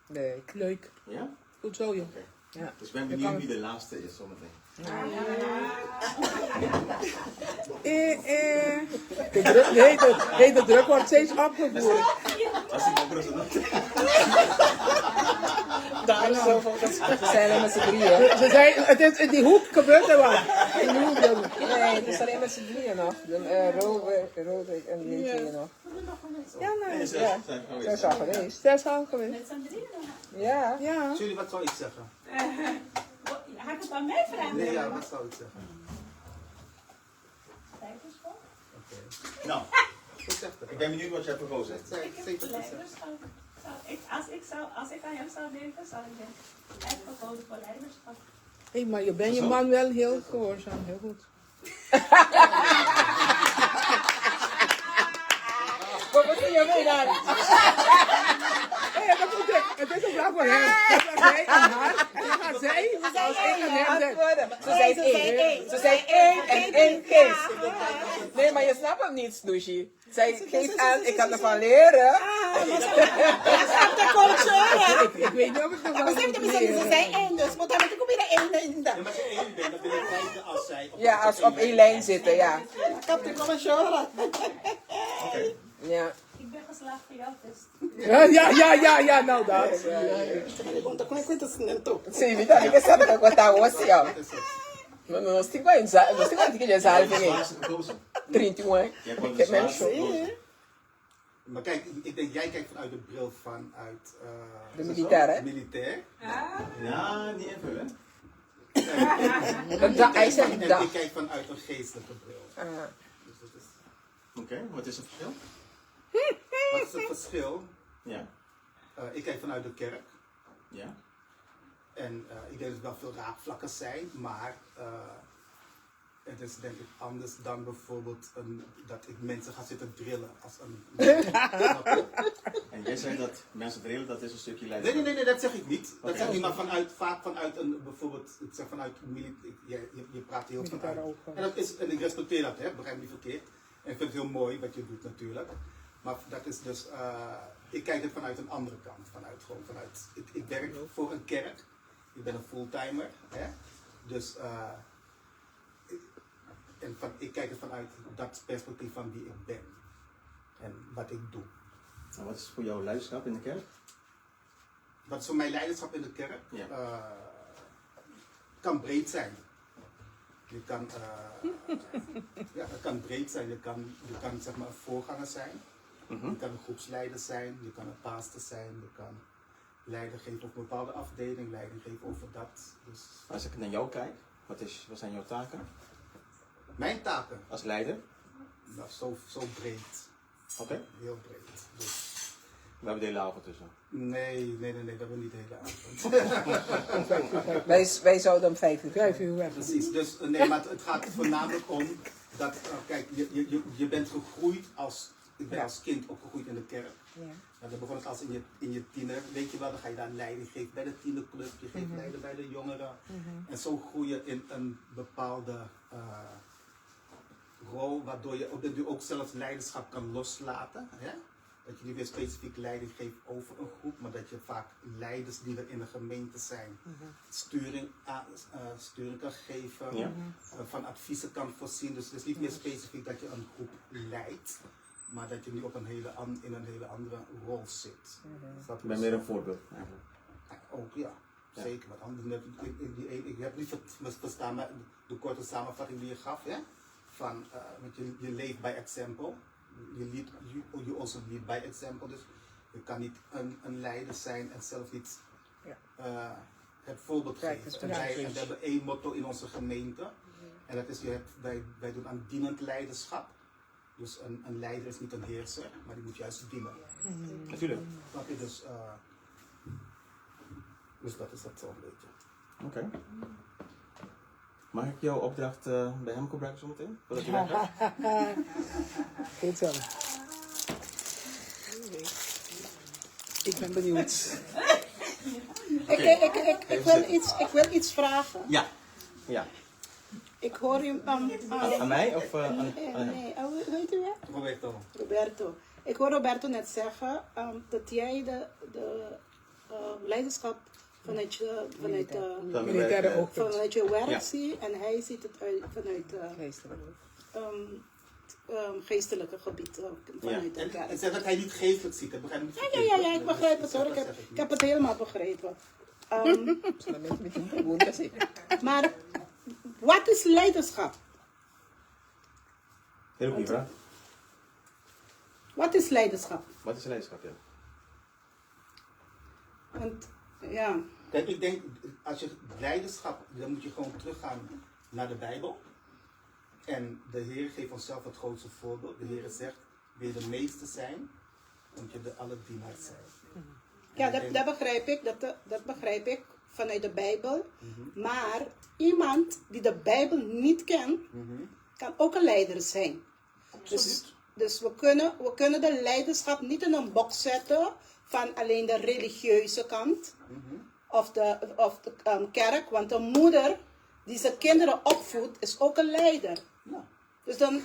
Nee. Leuk. Ja? Goed zo, joh. Oké. Ja. Dus ik ben benieuwd wie de laatste is zometeen. De druk wordt steeds opgevoerd. Als ik ook resonant. Daar is zoveel. Zijn we met z'n drieën? Ze zei, het is in die hoek gebeurt er wat. In die hoek dan. Nee, het is alleen met z'n drieën nog. Roderick en die twee nog. Ja, nee. Zij is al geweest. Zij is al geweest. Met z'n drieën dan. Ja. Ja. Jullie, wat zou ik zeggen? Ga ik het aan mij vragen? Nee, ja, wat zou ik zeggen? Leiderschap? Nou, Ik zeg het. ik ben benieuwd wat jij gekozen hebt. Leiderschap. Als ik aan hem zou denken, zou ik denken, hij heeft gekozen voor leiderschap. Hé, maar je bent je man wel heel gehoorzaam. Heel goed. Wat doe je mee dan? ja, dat moet ik. Het is een vraag voor hem. Dat zegt hij aan haar. En dan gaat zij, als ik aan hem zeg. Ze zei één. Ze zei één en één Kees. Nee, maar je snapt hem niet, Snoesje. Zij geeft aan, ik kan ervan leren. Ik weet niet of ik nog wel moet leren. Ze zei één, dus moet hebben ook weer één in de. Ja, maar als je één bent, dan wil je kijken als zij... Ja, als op één lijn zitten, ja. Ik heb de commissaris. Ja. Ik ben geslaagd voor jouw test. Ja, nou dat. Conta com quantas sentou. Sim, então ninguém sabe o que está hoje, ó. Não estou igual que já sabe, Zwaarste gekozen. 31 Jij hebt gewoon de Ik heb zwaarste mensen. gekozen. Maar kijk, ik denk jij kijkt vanuit de bril vanuit... De militair, hè? Militair. Ja, niet even, hè? Hij zegt En dat. ik kijk vanuit een geestelijke bril. Dus dat is... Oké, wat is het verschil? Wat is het verschil? Ja. Ik kijk vanuit de kerk. Ja. En ik denk dat er wel veel raakvlakken zijn, maar het is denk ik anders dan bijvoorbeeld dat ik mensen ga zitten drillen als een... En jij zei dat mensen drillen, dat is een stukje leiderschap. Nee, dat zeg ik niet. Dat Oké. zeg ik maar vaak vanuit een, bijvoorbeeld, ik zeg vanuit, je praat heel vanuit. En ik respecteer dat, hè, begrijp me niet verkeerd. En ik vind het heel mooi wat je doet natuurlijk. Maar dat is dus, ik kijk het vanuit een andere kant. Ik werk voor een kerk. Ik ben een fulltimer. Hè? Dus ik kijk het vanuit dat perspectief van wie ik ben. En wat ik doe. En wat is voor jou leiderschap in de kerk? Wat is voor mij leiderschap in de kerk? Ja. Kan breed zijn. Je kan, het kan breed zijn. Je kan zeg maar een voorganger zijn. Je kan een groepsleider zijn. Je kan een pastor zijn. Je kan leiding geven over een bepaalde afdeling. Leiding geven over dat. Dus Als ik naar jou kijk, wat zijn jouw taken mijn taken? als leider? Nou, zo breed. Oké. Heel breed. Dus, We hebben de hele avond tussen. nee, dat hebben we niet de hele avond. Wij zouden om 5 uur. 5 uur weg. Precies, dus nee, maar het gaat voornamelijk om dat, kijk, je bent gegroeid ik ben als kind opgegroeid in de kerk. Ja. Dan begon het als in je tiener, weet je wel, dan ga je daar leiding geven bij de tienerclub, je geeft leiding bij de jongeren. En zo groei je in een bepaalde rol, waardoor je ook zelfs leiderschap kan loslaten. Hè? Dat je niet weer specifiek leiding geeft over een groep, maar dat je vaak leiders die er in de gemeente zijn, sturing kan geven, van adviezen kan voorzien. Dus het is niet meer specifiek dat je een groep leidt, maar dat je nu op in een hele andere rol zit. Ik ben meer een voorbeeld eigenlijk. Ook ja, zeker. Want anders, ik heb niet verstaan maar de korte samenvatting die je gaf, hè? Van, want je leeft bij example. You also lead by example. Dus je kan niet een leider zijn en zelf niet het voorbeeld geven. En we hebben één motto in onze gemeente. En dat is, wij doen aan dienend leiderschap. Dus een leider is niet een heerser, maar die moet juist dienen. Natuurlijk. Snap je? Dus dat is dat zo'n beetje. Oké. Mag ik jouw opdracht bij hem gebruiken zometeen? Voordat je weggaat? Goed zo. Ik ben benieuwd. Ik wil iets vragen. Ja. Ja. Ik hoor je Aan mij of aan nee, hoe heet u weer? Roberto. Ik hoor Roberto net zeggen dat jij de leiderschap vanuit je werk ziet en hij ziet het vanuit geestelijke gebied. Vanuit de kerk. En zeg dat hij niet geestelijk ziet, dat begrijp ik niet. Ja, ik begrijp het hoor. Ik heb het helemaal begrepen. Maar wat is leiderschap? Heel goede vraag. Wat is leiderschap? Wat is leiderschap, ja? Want, ja. Kijk, ik denk, als je leiderschap, dan moet je gewoon teruggaan naar de Bijbel. En de Heer geeft onszelf het grootste voorbeeld. De Heer zegt, wil je de meeste zijn, moet je de alle dienaars zijn. Ja, dat begrijp ik vanuit de Bijbel. Maar iemand die de Bijbel niet kent, kan ook een leider zijn. Dus we kunnen de leiderschap niet in een box zetten van alleen de religieuze kant of de kerk. Want een moeder die zijn kinderen opvoedt, is ook een leider. Ja. Dus dan,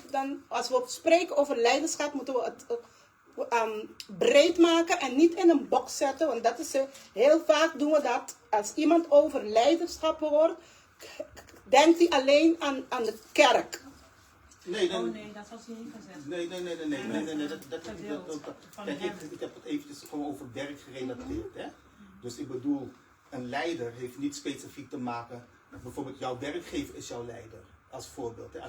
als we spreken over leiderschap, moeten we het breed maken en niet in een box zetten. Want dat is heel vaak doen we dat. Als iemand over leiderschap hoort, denkt hij alleen aan de kerk. Nee, Oh nee, dat was niet gezegd. Nee. Kijk, ik heb het eventjes gewoon over werk gerelateerd. Hè? Dus ik bedoel, een leider heeft niet specifiek te maken. Bijvoorbeeld jouw werkgever is jouw leider. Als voorbeeld. Hè?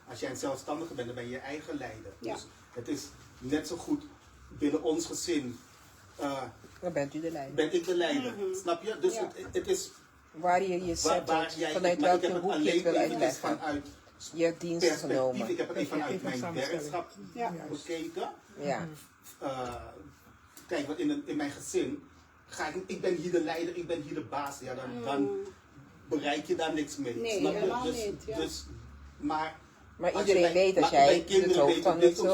Als jij een zelfstandige bent, dan ben je je eigen leider. Ja. Dus het is net zo goed binnen ons gezin. Dan bent u de leider. Ben ik de leider. Snap je? Dus het is Waar je je zet, vanuit welke hoek je het wil uitleggen. Vanuit je dienst genomen. Ik heb het even vanuit mijn werkschap bekeken. Ja. Kijk, want in mijn gezin ik ben hier de leider, ik ben hier de baas. Ja, dan bereik je daar niks mee. Nee, snap je? helemaal niet. Ja. Maar iedereen weet dat jij het hoofd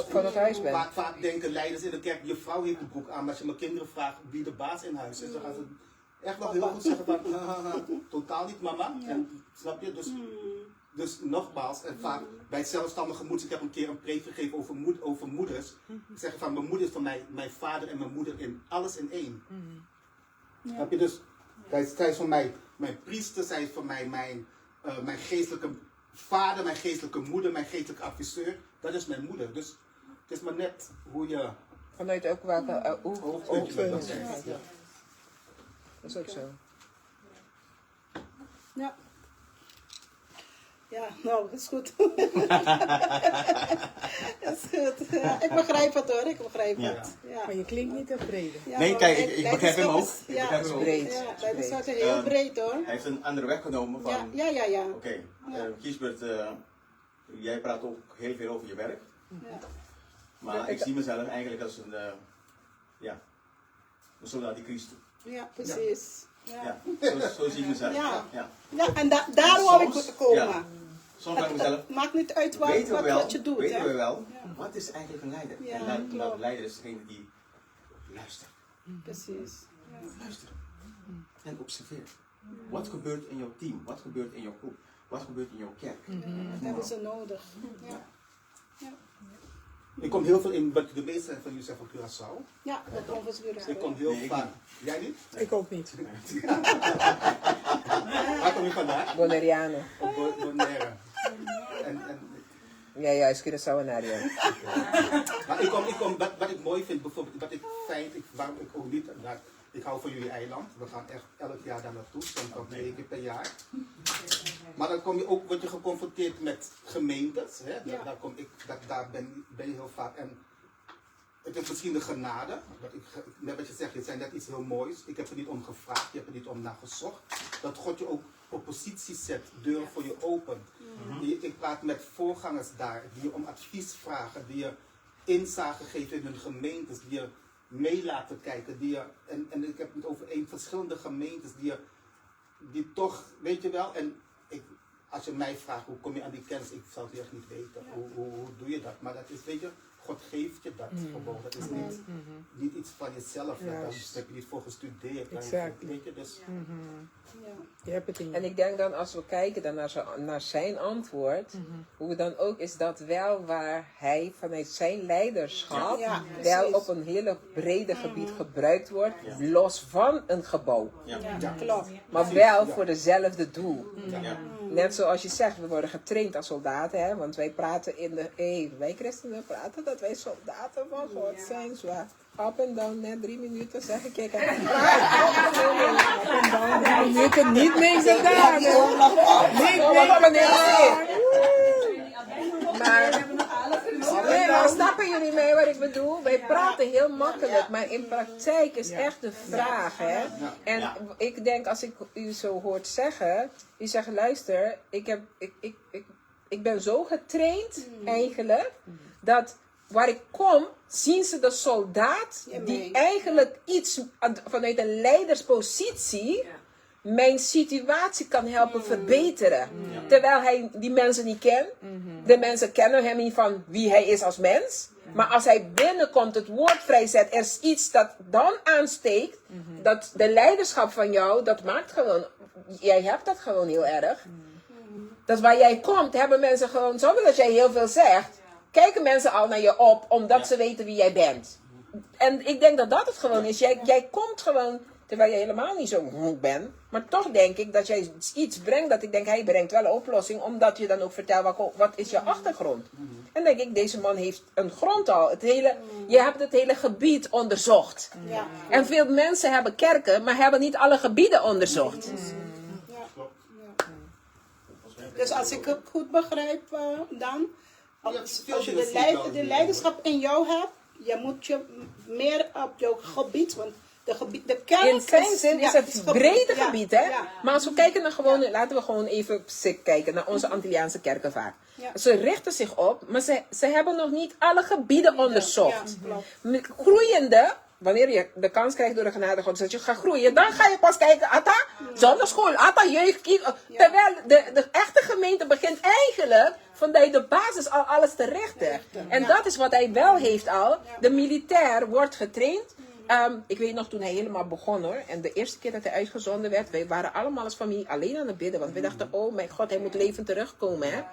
van het huis bent. Vaak denken leiders in de kerk, je vrouw heeft de broek aan. Maar als je mijn kinderen vraagt wie de baas in huis is, dan gaan ze echt wel heel goed zeggen van, totaal niet mama. En, snap je? Dus nogmaals, en vaak bij zelfstandige moeders, ik heb een keer een preek gegeven over moeders. Zeggen van, mijn moeder is van mij, mijn vader en mijn moeder in alles in één. Snap je? Dus, zij is van mij mijn priester, zij is van mij mijn geestelijke vader, mijn geestelijke moeder, mijn geestelijke adviseur. Dat is mijn moeder. Dus het is maar net hoe je... Vanuit ook welke hoofdpuntje met dat zegt. Ja. Dat is ook zo. Ja. Ja, nou, is goed. Is goed. Ja, ik begrijp het hoor, ik begrijp het. Ja. Maar je klinkt niet tevreden. Ja, Nee, kijk, ik begrijp hem ook. Ja, Ik begrijp hem ook. breed. Ja, dat is wat heel breed hoor. Hij heeft een andere weg genomen van... Ja. Oké, Kiesbert, jij praat ook heel veel over je werk. Ja. Maar ik zie mezelf eigenlijk als een soldaat die Christus. Ja, precies. Ja, zo zie ik mezelf. Ja. Ja. Ja, en daar wou ik komen. Ja. Soms vraag ik mezelf, Het maakt niet uit wat je doet. weten hè? we wel, wat is eigenlijk een leider? Ja, En klopt. een leider is degene die luistert. Precies. Ja. Luister. En observeer. Wat gebeurt in jouw team? Wat gebeurt in jouw groep? Wat gebeurt in jouw kerk? Dat hebben ze nodig. Ja. Ik kom heel veel in, de meeste van jullie zijn van Curaçao. Ja, dat komt weer. Dus ik kom heel vaak. Jij niet? Ik ook niet. Waar kom je vandaan? Bonaireano. Bonaire. Ja, juist, Curaçao en Aria. Maar wat ik mooi vind, bijvoorbeeld, wat ik fijn, waarom ik ook niet, ik hou van jullie eiland. We gaan echt elk jaar daar naartoe, soms wel 2 keer per jaar. Maar dan word je geconfronteerd met gemeentes. Hè? Daar ben je heel vaak. En het is misschien de genade. Net wat je zegt, je zei net iets heel moois. Ik heb er niet om gevraagd, je hebt er niet om naar gezocht. Dat God je ook op positie zet, deuren voor je opent. Ik praat met voorgangers daar, die je om advies vragen, die je inzage geven in hun gemeentes, die je mee laten kijken, en ik heb het over verschillende gemeentes, die toch, weet je wel, en als je mij vraagt, hoe kom je aan die kennis, ik zou het echt niet weten, hoe doe je dat, maar dat is, weet je, God geeft je dat gewoon, dat is niet iets van jezelf, daar heb je niet voor gestudeerd, Exactly. weet je, dus... Je hebt het in je. En ik denk dan, als we kijken dan naar zijn antwoord, hoe dan ook is dat wel waar hij vanuit zijn leiderschap wel op een hele brede gebied gebruikt wordt, los van een gebouw. Ja, klopt. Maar wel voor dezelfde doel. Ja. Net zoals je zegt, we worden getraind als soldaten, hè? Want wij praten wij christenen praten dat wij soldaten van God zijn. Zwaar. Up en down, net 3 minuten zeg ik. Ik heb Up en 3 minuten niet mee gedaan. Maar snappen jullie mee wat ik bedoel? Wij praten heel makkelijk, maar in praktijk is echt de vraag. Hè? En ik denk, als ik u zo hoort zeggen, u zegt, luister, ik ben zo getraind eigenlijk, dat waar ik kom, zien ze de soldaat die eigenlijk iets vanuit een leiderspositie mijn situatie kan helpen verbeteren. Terwijl hij die mensen niet kent. De mensen kennen hem niet van wie hij is als mens. Maar als hij binnenkomt, het woord vrijzet, er is iets dat dan aansteekt, dat de leiderschap van jou, dat maakt gewoon, jij hebt dat gewoon heel erg. Dat waar jij komt, hebben mensen gewoon, zonder dat jij heel veel zegt, kijken mensen al naar je op, omdat ze weten wie jij bent. En ik denk dat dat het gewoon is. Jij komt gewoon, terwijl je helemaal niet zo bent. Maar toch denk ik dat jij iets brengt, dat ik denk, hij brengt wel een oplossing. Omdat je dan ook vertelt, wat is je achtergrond? En denk ik, deze man heeft een grond al. Je hebt het hele gebied onderzocht. Ja. En veel mensen hebben kerken, maar hebben niet alle gebieden onderzocht. Dus als ik het goed begrijp dan, als je de leiderschap in jou hebt, je moet je meer op jouw gebied, want de kerk In zijn zin is het brede ja, gebied, hè? ja. Maar als we kijken naar gewoon, laten we gewoon even kijken naar onze Antilliaanse kerken vaak. Ja. Ze richten zich op, maar ze hebben nog niet alle gebieden onderzocht. Ja, klopt. Met groeiende, wanneer je de kans krijgt door de genade God, dat je gaat groeien, dan ga je pas kijken, Atta, zonderschool, Atta, jeugd. Terwijl de echte gemeente begint eigenlijk vanuit de basis al alles te richten. En dat is wat hij wel heeft al. De militair wordt getraind. Ik weet nog toen hij helemaal begon hoor. En de eerste keer dat hij uitgezonden werd, wij waren allemaal als familie alleen aan het bidden. Want we dachten, oh mijn God, hij moet levend terugkomen. Hè?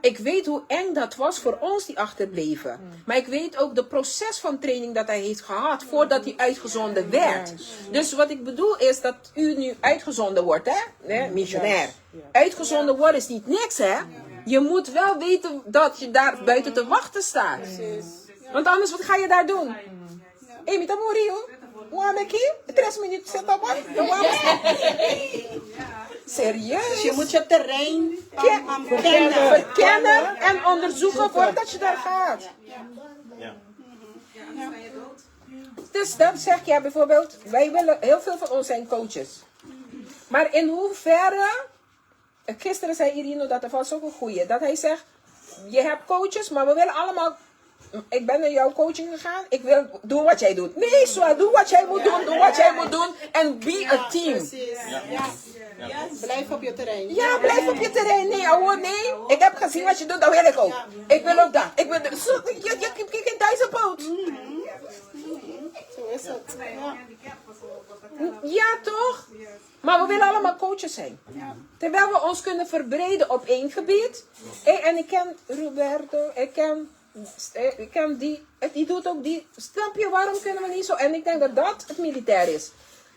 Ik weet hoe eng dat was voor ons die achterbleven. Maar ik weet ook de proces van training dat hij heeft gehad voordat hij uitgezonden werd. Dus wat ik bedoel is dat u nu uitgezonden wordt, hè? Missionair. Uitgezonden worden is niet niks, hè? Je moet wel weten dat je daar buiten te wachten staat. Want anders, wat ga je daar doen? Hé, met Amorio? Waar ben je? 3 minuten zit op. Serieus? Dus je moet je terrein verkennen en onderzoeken voordat je daar gaat. Ja. Dus dat zeg je bijvoorbeeld, wij willen, heel veel van ons zijn coaches. Maar in hoeverre, gisteren zei Irino dat er was ook een goeie, dat hij zegt, je hebt coaches, maar we willen allemaal, ik ben naar jouw coaching gegaan, ik wil doen wat jij doet. Nee, zo, doe wat jij moet doen, doe wat jij moet doen en be a team. Ja. Blijf op je terrein. Ja, blijf op je terrein. Nee, ouwe, nee. Ik heb gezien wat je doet, dat wil ik ook. Ik wil ook dat. Ik wil je geen duizendpoot. Zo is het. Ja, toch? Maar we willen allemaal coaches zijn. Terwijl we ons kunnen verbreden op één gebied. En ik ken Roberto, ik ken die doet ook die. Snap je, waarom kunnen we niet zo? En ik denk dat dat het militair is.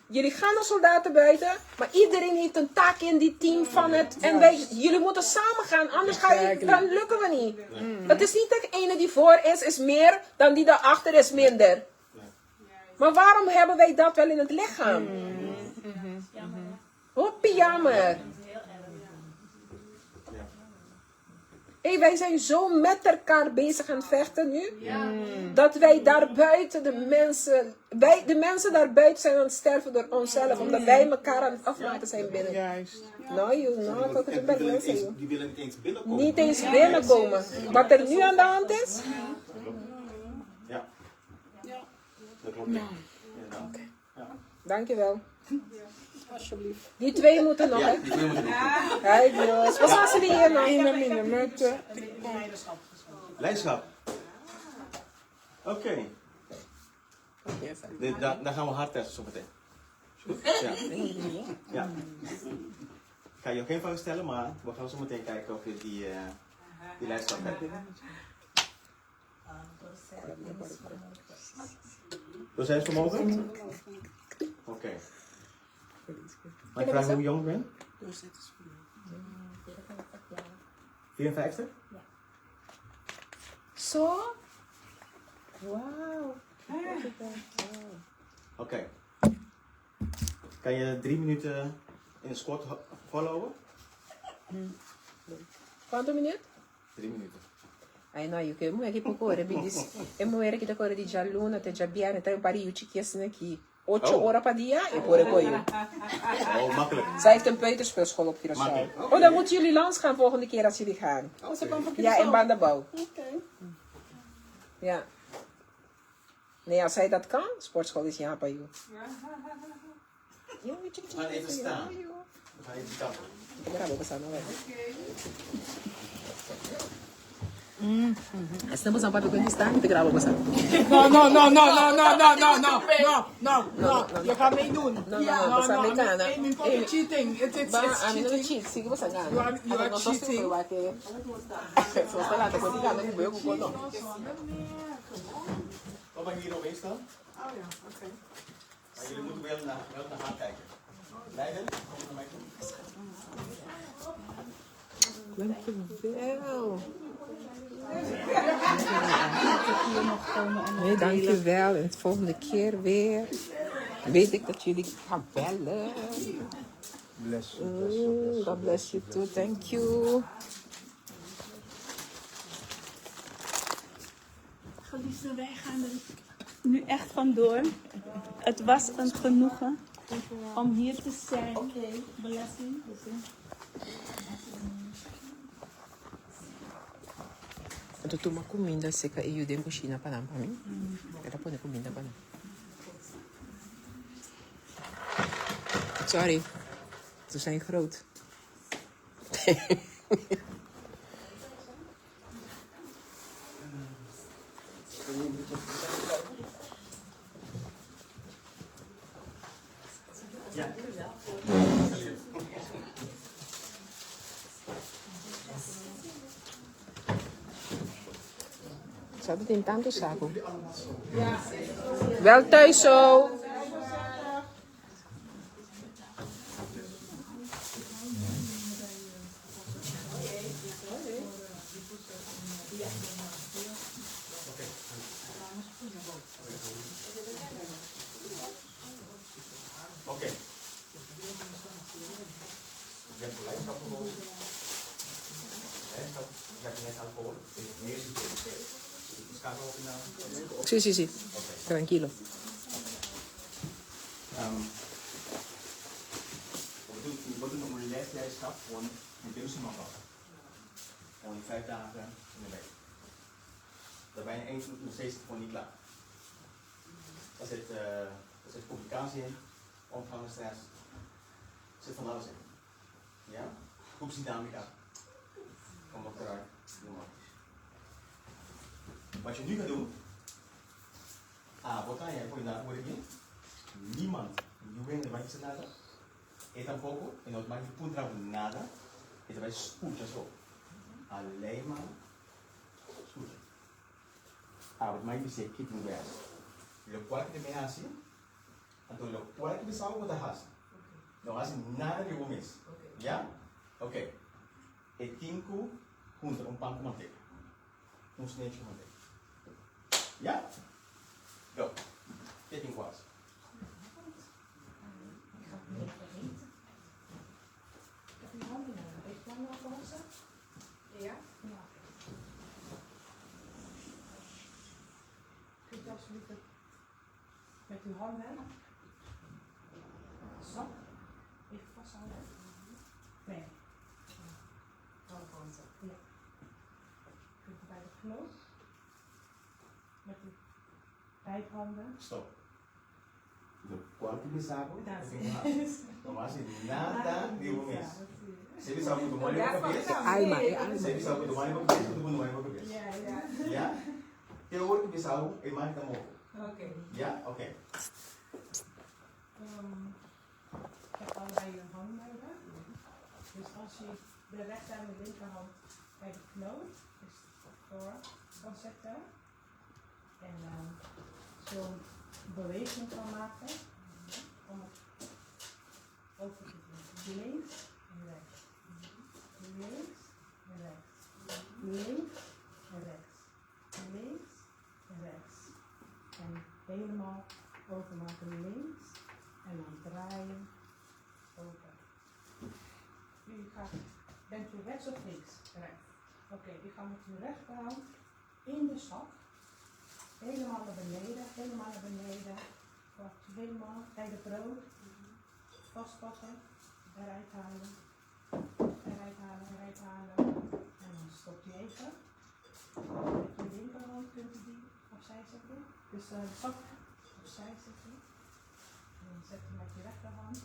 Jullie gaan als soldaten buiten, maar iedereen heeft een taak in die team van het. En jullie moeten samen gaan, anders dan lukken we niet. Het is niet dat de ene die voor is meer dan die daarachter is minder. Maar waarom hebben wij dat wel in het lichaam? Hoppie, jammer. Hey, wij zijn zo met elkaar bezig aan het vechten nu. Dat wij daarbuiten de mensen daarbuiten zijn aan het sterven door onszelf. Omdat wij elkaar aan het afmaken zijn binnen. Juist. Nou joh, ik ook het bij mensen. Die willen niet eens binnenkomen. Niet eens binnenkomen. Wat er nu aan de hand is? Ja. Dat klopt. Ja. Dankjewel. Alsjeblieft. Die 2 moeten nog, hè? Hey, Dios. Wat gaan ze die hier nog? Met Leiderschap. Oké. Dan gaan we hard testen zo meteen. Ja. Ik ga je ook geen vragen stellen, maar we gaan zo meteen kijken of je die leiderschap hebt. Doorzettingsvermogen? Oké. Mag ik vragen hoe jong je bent? 54? Zo? Wauw. Oké. Kan je 3 minuten in de squat volhouden? Quanto minuto? 3 minuten. Ai no, eu quero aqui por cor, bidis. Eu mo era que da cor de jaluna, te jabiana, então pari o chiquinho aqui. 8 horas per dia, eu por apoio. Oh, makkelijk. Zij heeft een peuterspeelschool op Curaçao. Oh, dan moeten jullie langs gaan volgende keer als jullie gaan. Ja, in Bandabouw. Ja. Nee, als zij dat kan, sportschool is Japa, joh. We gaan even staan. We gaan even staan. Bravo, we staan alweer. Estamos a papo quando está, te gravo você. No. Je gaat meedoen. No, americana. I'm cheating. It's I'm not cheating. cheat, sigue você ganhando. You are cheating. Se você lá, tá contando, não vou com não. Wat mag hier opeens staan? Oh ja, oké. Maar jullie moeten wel naar haar kijken. Leiden, kom naar mij toe. Dankjewel. Nee, dankjewel. En de volgende keer weer weet ik dat jullie gaan bellen. Bless you. God bless you too. Thank you. Geliefde, wij gaan er nu echt vandoor. Het was een genoegen om hier te zijn. Blessing. Eu tô uma comida seca e eu dei coxinha para mim. Era poder comida para mim. Sorry. Ze zijn groot. Zou het in tanto saco? Ja. Wel thuis zo. Oké. Je hebt leiderschap gekozen. Je hebt net alcohol. Meer Sí. Tranquilo. We doen een lesleiderschap gewoon in deze maand. Gewoon 5 dagen in de week. Daar ben je nog steeds gewoon niet klaar. Er zit communicatie in, omgang met stress. Er zit van alles in. Ja? Groepsdynamica. Kom op eruit. Wat je nu gaat doen, botar ya cuidar por aqui, niemand, ninguém vai dizer nada, e tampouco, e não vai encontrar nada, e vai escutar só, alleen maar escuta. Wat mij dizer que não é, lo cual que me hace, então lo cual que me salva o da raça, não hace nada de bom mês, já? Ok. E 5 juntos pão com manteiga, snetje com manteiga. Ja? Go. 14 kwarts. Ja? Kunt u alsjeblieft met uw handen zo even vasthouden? Nee. Ja. Kunt u bij de knoop met uw rijphanden. Stop. Lo cual que me salva, não hace nada de bom mês. Se ele sabe do mal é português. Se ele sabe do mal é português, todo mundo vai em português. Ja? Que hoor que me salva é mais da moco. Ja? Oké. Ik heb allebei je handen nodig. Dus als je de rechter en de linkerhand bij de knoop voor kan zetten. En zo'n beweging kan maken. Om het over te doen. Links en rechts. Links en rechts. Links en rechts. Links en rechts. En helemaal overmaken links. En dan draaien. Over. Bent u rechts of links? Rechts. Oké, u gaat met uw rechterhand in de zak. Helemaal naar beneden, helemaal naar beneden. Wacht, helemaal bij de brood. Vastpakken. Eruit halen. Eruit halen, eruit halen. En dan stopt u even. Met uw linkerhand kunt u die opzij zetten. Dus de zak opzij zetten. En dan zet u met je rechterhand.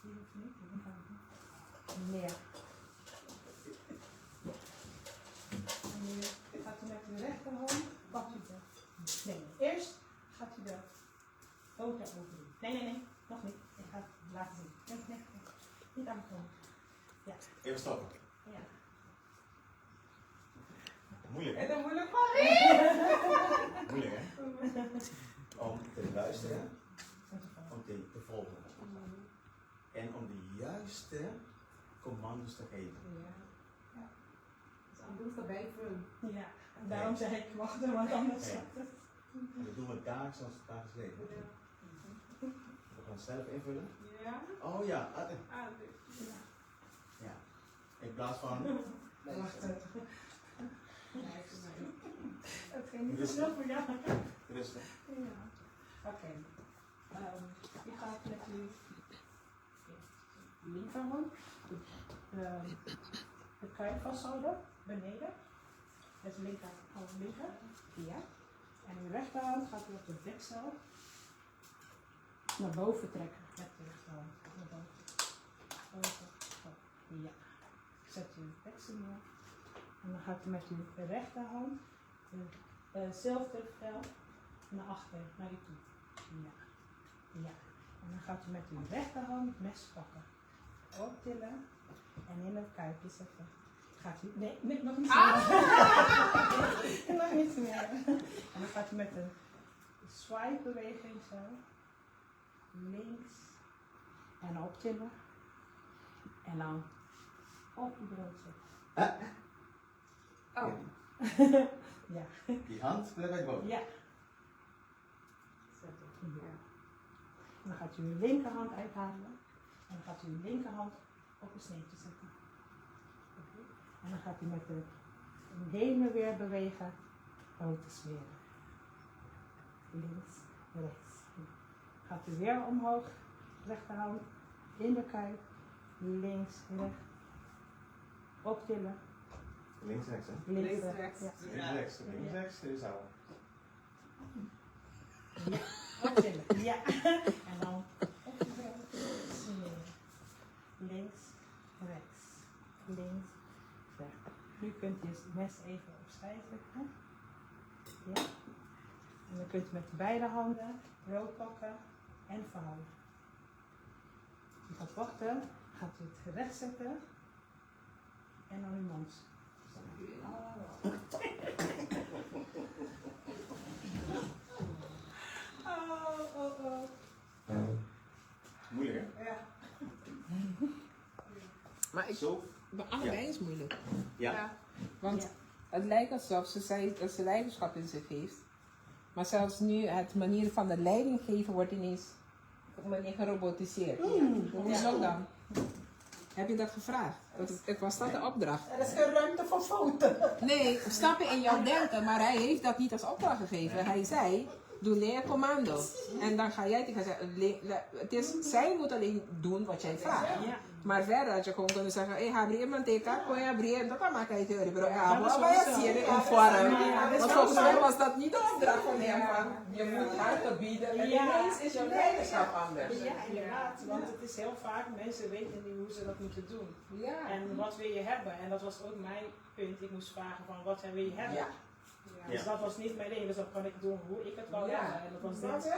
Die hoeft niet, die gaan we neer. En nu gaat foto over doen. Nee, nog niet. Ik ga het laten zien. Nee. Niet aankomen. Ja. Even stoppen. Ja. Moeilijk, hè? En dan moeilijk Moeilijk, hè? Om te luisteren, om te volgen. En om de juiste commando's te geven. Dus doe het bij Fun. Ja. En daarom zeg ik, wacht er wat anders. En dat doen we dagelijks als dagelijks leven. We gaan het zelf invullen. Ja. Oh ja, Ja. ja. In plaats van. Wacht even. Het ging niet zo snel voor jou. Rustig. Ja. Oké. Je gaat met je linkerhand de kuit vasthouden, beneden. Met de linkerhand linker. Ja. En uw rechterhand gaat u op de deksel naar boven trekken. Met de rechterhand. Naar boven. Boven. Ja. Zet uw deksel neer. En dan gaat u met uw rechterhand hetzelfde veld naar achter, naar u toe. Ja. Ja. En dan gaat u met uw rechterhand mes pakken. Optillen en in het kuipje zetten. Gaat u, nee, nog niet meer. Nog niet meer. En dan gaat u met een swipe beweging zo. Links. En optillen. En dan op uw brood zetten. Oh. Ja. Die hand blijft bij boven. Ja. Zet het hier. En dan gaat u uw linkerhand uithalen. En dan gaat u uw linkerhand op een sneetje zetten. Okay. En dan gaat u met de heen en weer bewegen. Brood te smeren. Links, rechts. Gaat u weer omhoog. Rechterhand in de kuip. Links, rechts. Optillen. Links, rechts, hè? Links, rechts. Ja. Links, rechts. Links, rechts. Dit is oude. Ja, optillen. Ja. En dan optillen. Links, rechts. Links, rechts. Nu kunt u het mes even opzij zetten. Ja. En dan kunt u met beide handen brood pakken en vouwen. U gaat wachten, gaat u het recht zetten en dan uw mond. Moeilijk, hè? Ja. Maar ik, Zo. bij allebei is moeilijk. Ja. Want het lijkt alsof ze zei dat ze leiderschap in zich heeft. Maar zelfs nu, het manier van de leiding geven wordt ineens gerobotiseerd. Hoezo dan? Heb je dat gevraagd? Was dat de opdracht? Er is geen ruimte voor fouten. Nee, snap je in jouw denken, maar hij heeft dat niet als opdracht gegeven. Hij zei, doe leercommando. En dan ga jij tegen zeggen, zij moet alleen doen wat jij vraagt. Ja. Maar verder had je gewoon kunnen zeggen, hey, habri iemand teka, kon je abri, dat kan maken uit de bro. Ja, dat is maar je wel ziet zo. in vorm. Ja, Want volgens mij was dat niet de opdracht van hem, van je moet harten bieden. En ineens is jouw leiderschap anders. Ja, inderdaad. Want het is heel vaak, mensen weten niet hoe ze dat moeten doen. Ja. En wat wil je hebben? En dat was ook mijn punt. Ik moest vragen van, wat wil je hebben? Ja. Dus dat was niet mijn ding, dus dat kan ik doen hoe ik het wou hebben. En dat was dit.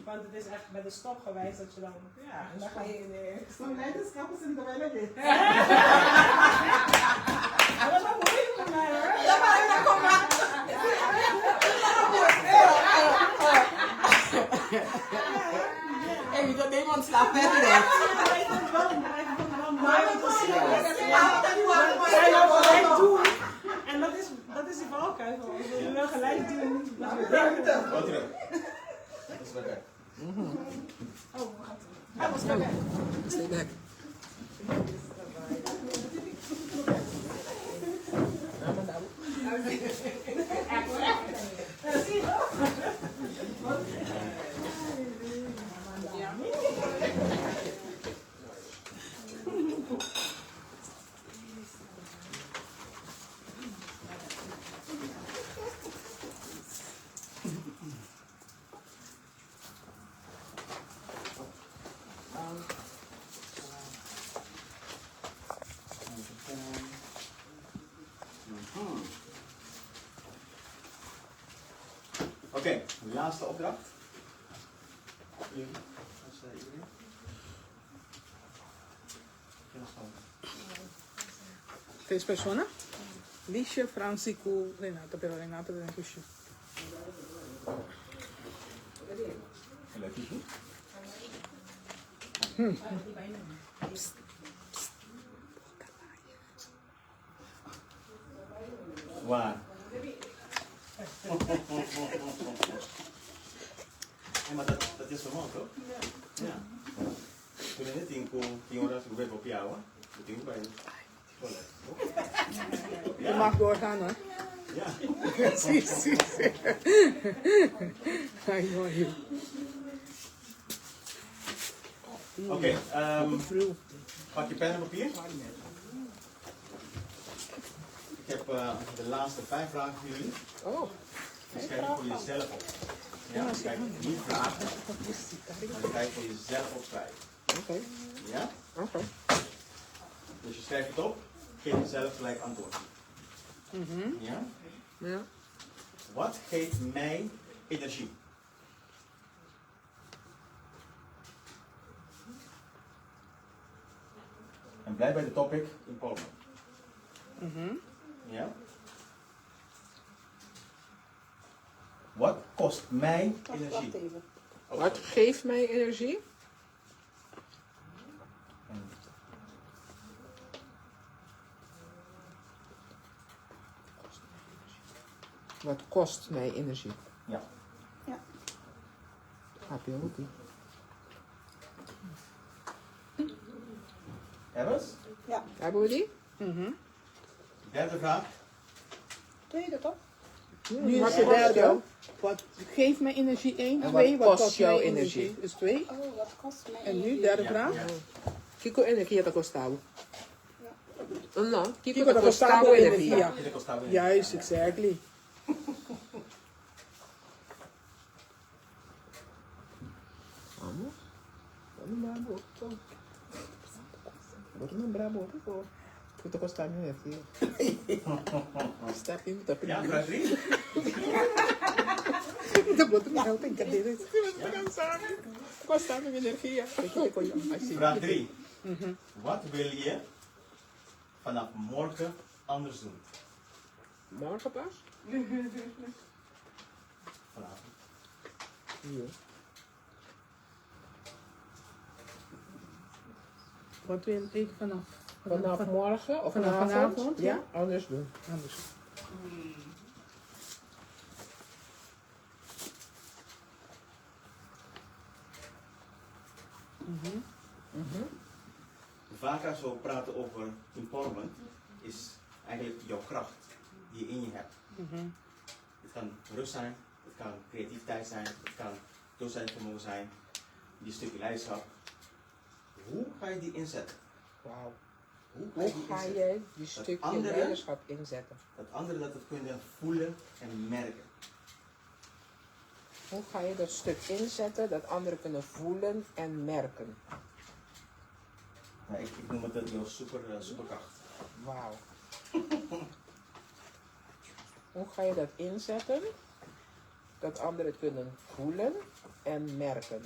Want het is echt met de stop geweest dat je dan... Ja, En dan ga je in de... Zo'n leiderschap is in de wel dit. Dat was wel moeilijk voor mij hoor. Ja, maar kom maar. En je kan niemand slapen met direct. En dat is die valkuil van ons. We willen wel gelijk doen. Wat terug. Dat is wel weg. Oh, wat? Hij was wel weg. Stay back. Oké, de laatste opdracht. jullie? Als iedereen? Três personas? Licia, Francisco, Renata, pero Renata tem Licia. Leuk, Liesje. Waar? Ja, maar dat is normaal, toch? Ja. Toen net in horas ik ben op jou, hè? Dat ding bij Je mag doorgaan, hè? Ja. Precies. I know you. Oké, pak je pen en papier. Ik heb de laatste 5 vragen voor jullie. Oh. Die schrijf je voor jezelf op. Ja, dus kijk, niet vragen, maar dan ga je voor jezelf opschrijven. Oké. Ja? Oké. Dus je schrijft het op, geef jezelf gelijk antwoord. Ja? Ja. Wat geeft mij energie? En blijf bij de topic empowerment. Ja? Wat kost mij energie? Wacht even. Oh, Wat geeft mij energie? Wat kost mij energie? Ja. Ja. Heb je ook niet? Ebbers? Ja. Hebben we die? Derde vraag. Tweede toch? Nu Wat is de kost derde. jou? Wat geeft mij energie? 1, En 2. wat kost jouw energie? Is 2. Oh, wat kost mij En nu, energie? derde Ja, vraag. ja. Kiko energia tá costado. No, Kiko tá costado energia. Dit kost nou weer. Juist, exactly. Vamos. Vamos brabo. Vamos não brabo. Eu tô costado minha filha. Está aqui, tá Ja, primeiro. vraag 3. Então, bota minha alta em cadeira. Tá cansado. Costado minha energia. Vraag 3. Wat wil je vanaf morgen anders doen? Morgen pas? Vanavond. Ja. Wat wil ik vanaf? Vanaf morgen of Vanaf vanavond? vanavond, Ja, ja. anders doen. Anders. Vaak als we praten over empowerment, is eigenlijk jouw kracht die je in je hebt. Het kan rust zijn, het kan creativiteit zijn, het kan doorzettingsvermogen zijn, die stukje leiderschap. Hoe ga je die inzetten? Wauw. Hoe Hoe ga inzetten? jij die stukje anderen- leiderschap inzetten? Dat anderen dat het kunnen voelen en merken. Hoe ga je dat stuk inzetten dat anderen kunnen voelen en merken? Nou, ik noem het jouw superkracht. Wauw. Hoe ga je dat inzetten dat anderen het kunnen voelen en merken?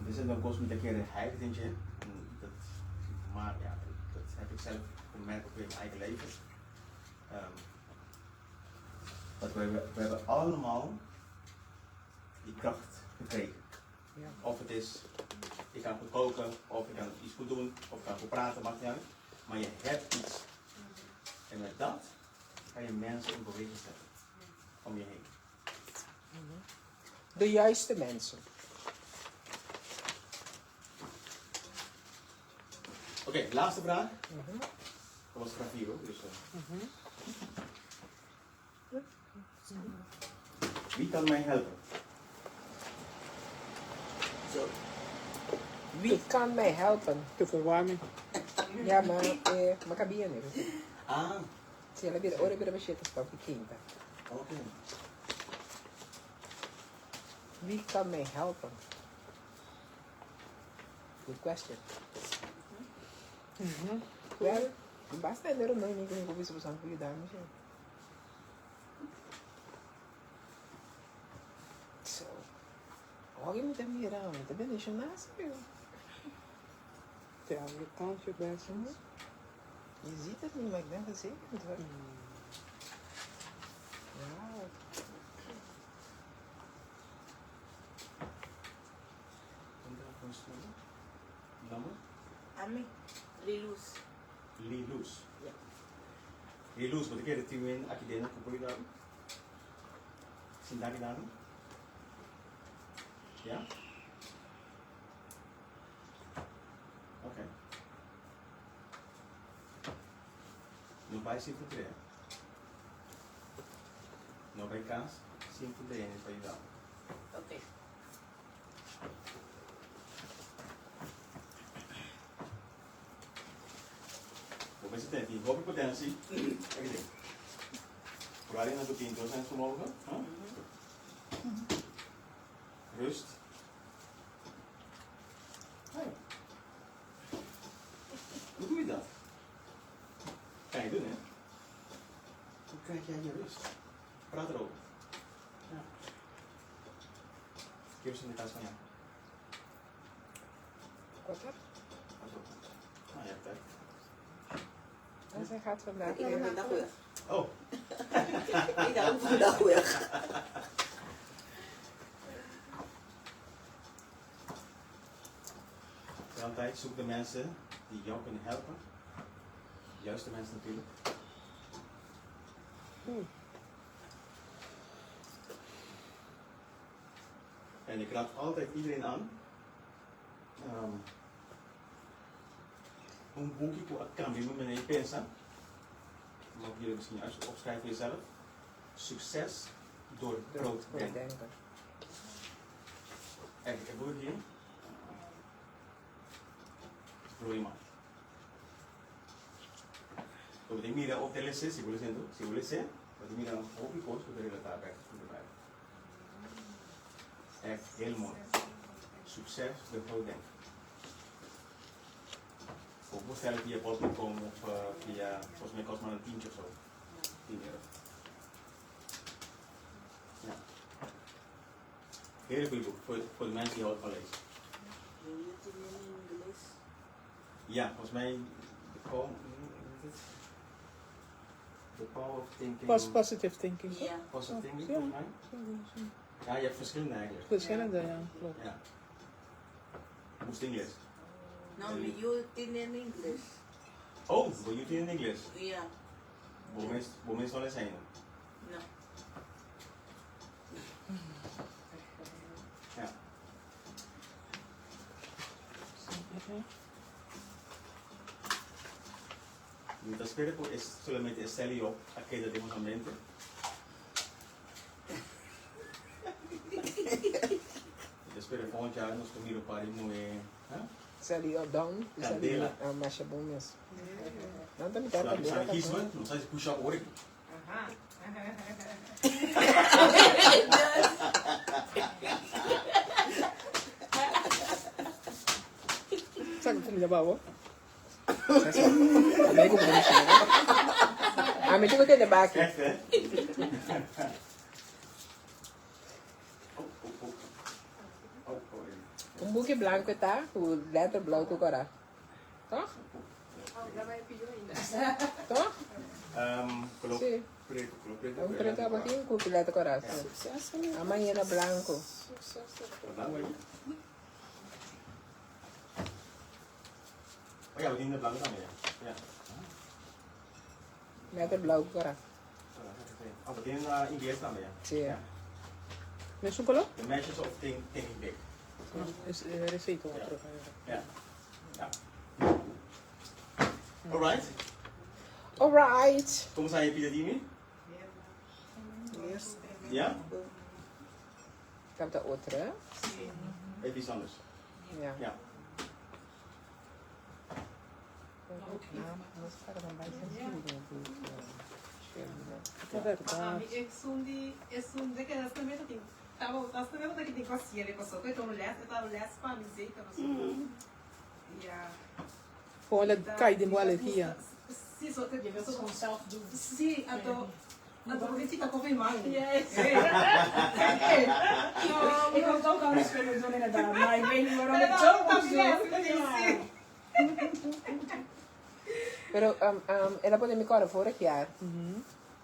Dit is dan kost me een keer een heiligdingetje. Maar ja, dat heb ik zelf gemerkt ook in mijn eigen leven. Dat we hebben allemaal die kracht gekregen. Ja. Of het is, ik kan goed koken, of ik kan iets goed doen, of ik kan goed praten, maakt niet uit. Maar je hebt iets. En met dat kan je mensen in beweging zetten. Om je heen. De juiste mensen. Oké, laatste vraag. Dat was vraag 4 hoor. Dus, wie kan mij helpen? Zo. Wie kan mij helpen? De verwarming. Ja, maar makabia niet. Ah, Zie je, weer ore weer shit is papi kinta. oké. Wie kan mij helpen? Good question. Well, basta er não nem com o bicho passando por idade, mas so. Alguém me tem mirado, tá bem deixando nascer. Ja, je kant je best. Je ziet het niet, maar ik ben verzekerd hoor. Wauw. Ami, Lilus. Lilus. Lilus, wat ik heb het in academie geprobeerd. Sindari daarom? Ja? Oké. Não vai se fuder. Não vai caso, se fuder nesse país não. Oké. Vou ver se tem aqui. Golpe potência. Aqui. Por ali nós temos dois anos vermogen. Rust. Hey. Hoe doe je dat? Kan je doen, hè? Hoe krijg jij je rust? Praat erover. Ja. Geef eens in de kast van jou. Wat er? Nou, je hebt tijd. En zij gaat vandaag Ik heb vandaag weg. Oh. Ik dacht vandaag weg. Altijd zoek de mensen die jou kunnen helpen. De juiste mensen natuurlijk. En ik raad altijd iedereen aan een boekje voor kan doen met een pensa. Mag jullie misschien juist opschrijven voor jezelf. Succes door groot denken. Kijk, ik heb een boek hier. Problema. Sobre mira o TLC, si vuole ser, poi mira un po' più corto per relatar back to the Bible. Echt heel mooi. Succes, de groot denken. Ook voorstellen via bol.com of via, volgens mij kost maar een tientje of zo. 10 euro. Ja. Heel goed boek voor de mensen die houden van lezen. Ja, volgens mij The Power of Thinking. Positive thinking. Ja. Positive Thinking, volgens mij. Ja, je hebt verschillende eigenlijk. Verschillende, ja, klopt. Ja. Moest Engels. No, me you in English. Oh, wil je het in Engels? Ja. Vou me só zijn. No. Ja. Mientras espero es solamente estar yo aquella de una mente. Espero volgend jaar nos comigo para ir muy. Sali o down, sali a masha bom mesmo. Não também tá Não sabe isso, não sabe puxar o ouro. Sabe o que me dá Também com bonitinho. Ah, me diga que ele bate. Echt, hè? Um boekje blanco tá? O letra blauw do Corá. Toch? Toch? Sim. É um preto aqui com o letra Corá. Amanhã é branco. Oh ja, we dienen blank dan weer. Ja. Letra blauw Corá. Oh, we dienen Ingees dan weer. Sim. Met chocolade? The Measures of Thinking Big. Is receita ou outra? Ja. Ja. Alright. Alright. Como sai a pida Dimi? Yes. Ja? Ik heb de outra. Even iets anders. Ja. Ja. Esse daquelas também não tem. Nós também não tem que ter cocinha, né? Eu estou no leste, eu estava no leste para a miseita, e a Gewoon dat kan je die allergia. Sim, só teve eu sou com self-do. Sim, a política come mal. Yes. Ik had ook al eens willen doen inderdaad, maar ik weet niet waarom ik zo moest doen. Pero ela pode me correr vorig jaar.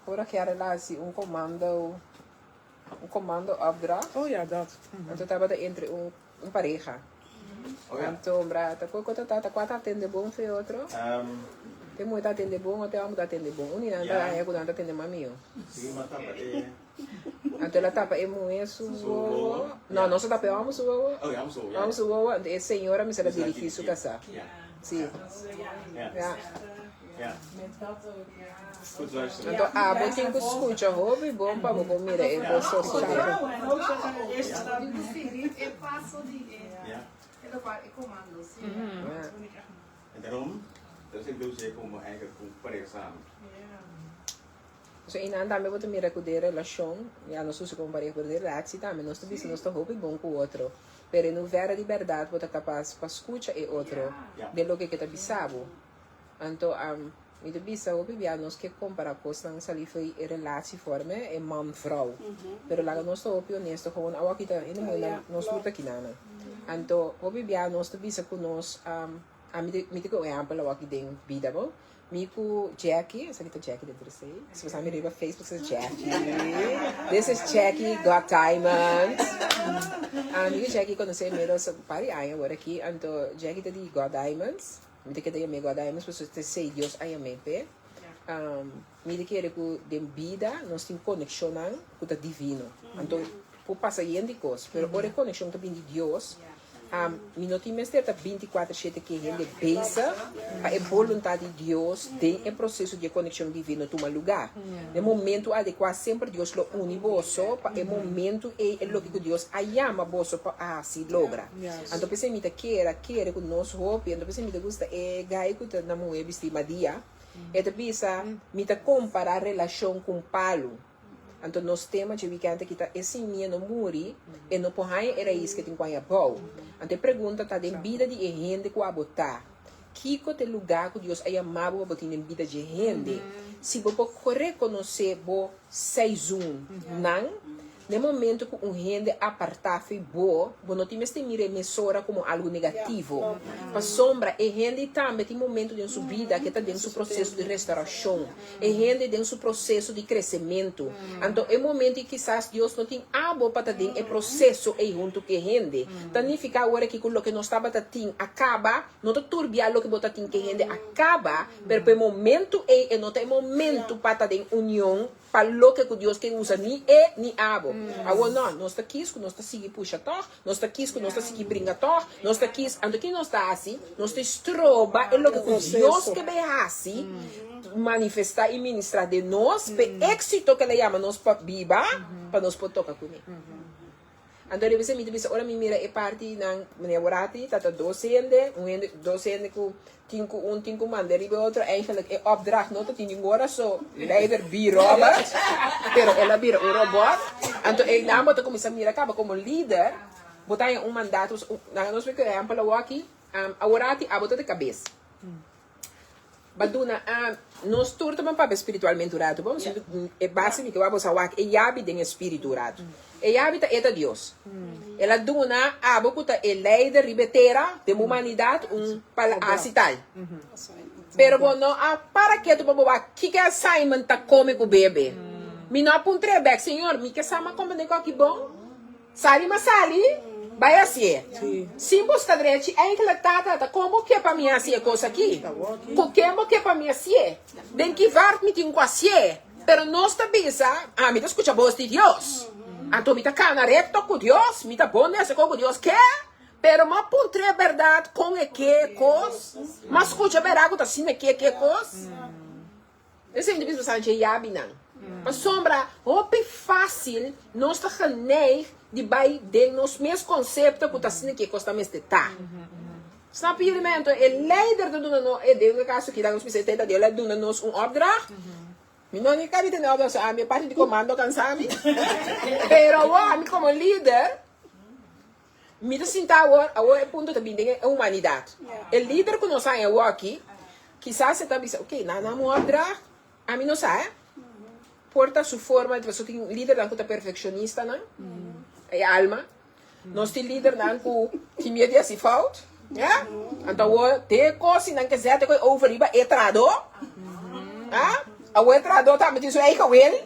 Vorig jaar relatie, comando opdracht. Oh ja, dat. En toen hebben we entre een pareja. En toen brata, poco tata, quatro atende bom foi outro. Tem muito atende bom, até vamos atende bom. Unina anda aí quando anda atende mamio. Sim, mas tá Então ela tapa isso. Não, nós tapa vamos o. Oh ja, zo. Ja. Vamos o, a senhora me será dirigir su casa. Sim. Ja. Ja. Met dat ook, ja. Goed luisteren. Então, vou ter que escutar hobby bom para vou mira, eu vou só En ook zeggen, de eerste stap. Eu faço de... Ja. Eu comando, sim. En daarom, dus ik doe zeker om mijn eigen pareja samen. So ina também vou mira com de relação, já não sei como pareja de relação também, nós também nós tô hobby bom com o outro. Pero no vera de verdade vou capaz para escutar e outro, de lo que tá bisabo. Então, me de bisabo bibia nós que comparar coisas não sali foi relação forma é man-vrouw. Pero lá nós tô honesto gewoon ao aqui tá indo muito nós luta aqui nana. Então, o bibia nós tô bisa com nós me te ko exemplo ao aqui tem vida bom. Miku Jackie, essa aqui tá Jackie dentro sei. Se você me liga Facebook, você é Jackie. This is Jackie Got Diamonds. Miku Jackie quando você mira sa pari ay agora aqui, então Jackie tá de Got Diamonds. Me te queda me Got Diamonds, porque você sei Deus ay amepe. Me te queda com de vida, nós tem conexão com o divino. Então, por passar yendo coisas, pero ora conexão também de Deus. Minuto mestre está 24/7 que gente pensa a vontade de Deus tem o processo de conexão divina toma lugar. No momento adequado sempre Deus lo une boso para o momento é o que Deus ama boso para se logra. Então pensei me quer com nós hope, então pensei me gusta gai que na mulher vestir Maria. E te pensa me comparar a relação com Paulo. Então, nós temos de weekend que está esse menino muri e não porrai era isso que tem com a bom. Então, pergunta está de vida de gente que vai botar. Que é o lugar que Deus é amado para botar em vida de gente? Se você reconhecer o 6-1, não? No momento que gente apartar foi bom, não tem mais que mirar emissora como algo negativo. A sombra é gente também tem momento de sua vida que está dentro do processo de restauração. É gente dentro do processo de crescimento. Então, é momento que quizás Deus não tem algo para dentro do processo aí junto com a gente. Significa agora que o que nós estava tendo acaba, não está turbiar o que você tem que a gente acaba, mas o momento é não tem momento para estar em união para o que Deus quer usar nem é nem abo. Agora não, nós está aqui, nós está seguir puxa toh, nós está aqui, nós está seguir brinca toh, nós está aqui, ando que nós está assim, nós está estroba é o que Deus quer ver assim, manifestar e ministrar de nós, pe êxito que ele chama nós para biba, para nós poder tocar com ele. Então ele me disse, ora me mira é parte na minha orati, tá docente, docente com tinko mander e outro eigenlijk é opdracht não tem agora só leider bi Robert, pero ela vira o robot. Então ele não pode começar a mirar acaba como líder, botar em mandato, nós vemos exemplo aqui, a orati a botar de cabeça. Baduna nós todos também para espiritualmente durado, bom, é básico que vamos falar que é hábito em espírito durado. E habita é Deus. Ela duna a bocuta é líder ribetera de humanidade para acital. Pero bom, não para que tu boba que Simon tá come com o bebê. Me não apuntre back, senhor, me que sama como negócio bom. Sali mas sali, vai assim. Sim, você direito, é que ela tá como que para mim assim coisa aqui. Como que para mim assim? Bem que var me tem com assim. Pero nós tá pensa, me escuta voz de Deus. Então, me tá cana recto com Deus, me tá bom nessa com Deus quer, pero mas apuntre a verdade com o que coisa, mas escuta berago tá assim que coisa. Esse é o mesmo sangue yabi não. Mas sombra, ope fácil, nós tá ganhei de vai de nos mesmos conceitos que tá assim que coisa mais de tá. Snap je me? Então, o líder do no é de caso que dá nos precisa de ele do nos opdracht. Mi non è capito a mia parte di comando cansami. Però a me come leader Mita sinta agora é ponto também tem a humanidade. O líder que nós saímos aqui, quizás você também sabe, ok, nada mudra, a mim não sai. Porta sua forma, você tem um líder que é perfeccionista, não? É alma. Nós temos líder que medo de se falta. Ja? Então, tem coisa que não quiser, tem coisa overriba, é trador. O trador também diz, é com ele.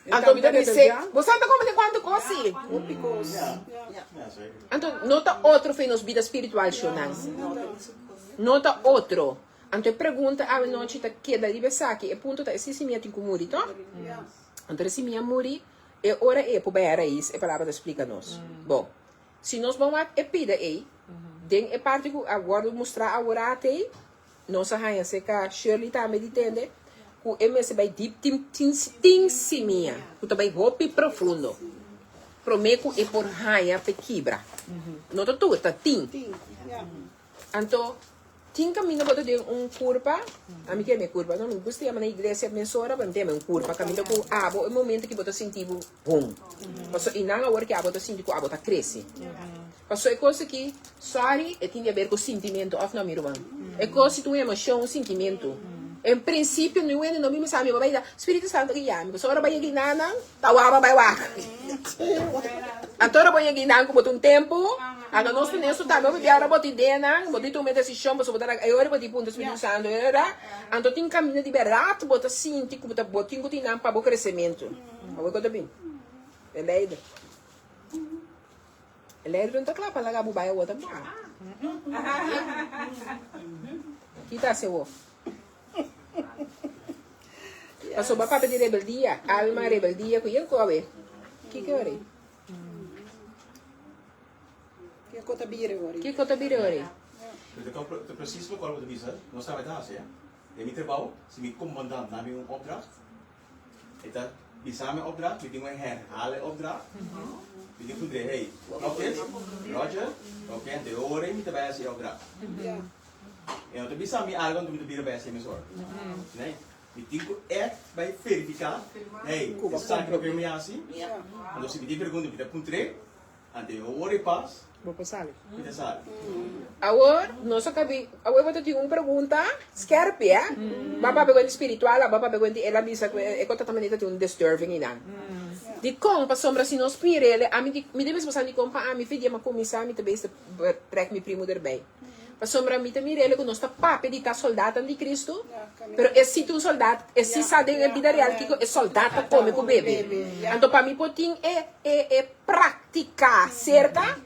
Então, me dizer, você anda como de quanto coisa? Então, nota outro foi nos vida espiritual, nota outro. Então, pergunta a noite que queda de besaki, é ponto da se minha tem que morrer, tá? Então, se minha morrer, é hora é para a raiz, é palavra explica-nos. Bom, se nós vamos a pida aí, tem é parte que agora mostrar agora até, nossa rainha se que a Shirley está meditando, que o MS vai deep tim simia, que também roupa profundo. Prometo é por rainha para quebra. Não tá tudo, tá tim. Então, tem caminho para ter curva, a mim que é minha curva, não gostei, mas na igreja mensora, mas tem curva, caminho com abo, é o momento que você sentir bom. Passou e não agora que abo tá sentindo que abo tá cresce. Passou é coisa que sorry, tem a ver com sentimento, of não, meu irmão. É coisa que tu emoção, sentimento. Em princípio, não é no mesmo sabe, mas vai Espírito Santo que chama, só ora vai aqui nana, tá vai lá. Agora vai aqui nana com um tempo. Agora nós temos isso também, porque agora botar dentro, botar tu meter esse chão, botar agora botar ponto Espírito Santo, era. Então tem caminho de verdade, botar sim, tem que botar botinho que tem para o crescimento. Agora que eu bem, é leida. É leida não tá claro para largar o bairro outra mar. Que tá seu? Passou para papel de rebeldia, alma rebeldia, que eu coube. Que é ore? Que conta bire ore? Que conta bire ore? De precies wat we weten, nog staan we daar, hè? Je moet erbouwen, ze moet commandant naar een opdracht. En dat is samen opdracht, we doen een herhalen opdracht. We doen goed, hey, klopt dit? Roger, oké, en de oren moet erbij zijn opdracht. En dat is samen algo om te bieden bij zijn zorg. Nee. We doen echt bij verificar. Hey, dat is zaken ook weer mee aanzien. En als je die pergunta, we doen tre, en de oren pas. Vou passar. Agora, nós acabamos. Agora eu tenho uma pergunta. Skerpe, é? Baba pergunta espiritual, baba pergunta ela bisa é completamente tem um disturbing ainda. De como para sombra se nós pirele, a mim me deve passar de como a mim filha uma comissão me também trek me primo derbei. Para sombra me também ele que nós está papo de tá soldado de Cristo. Pero esse tu soldado, esse sabe na vida real que é soldado come com bebê. Então para mim potin é prática certa.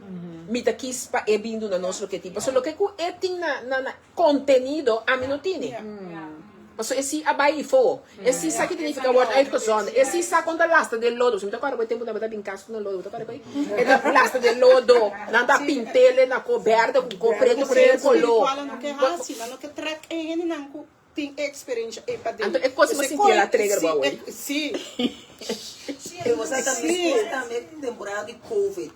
Mita quispa é vindo na nosso que tipo, só que é tem na contenido a mim não tem. Mas esse abai fo, esse sabe que significa word uitgezond, esse sabe quando lasta del lodo, se me tocar o tempo da bata bincasto no lodo, tocar aí. É da lasta del lodo, não da pintele na coberta com preto color. Não quer racinar, não quer track em não tem experiência é para dentro. Então é coisa que sentir a trigger boa. Sim. Eu vou também temporada de Covid.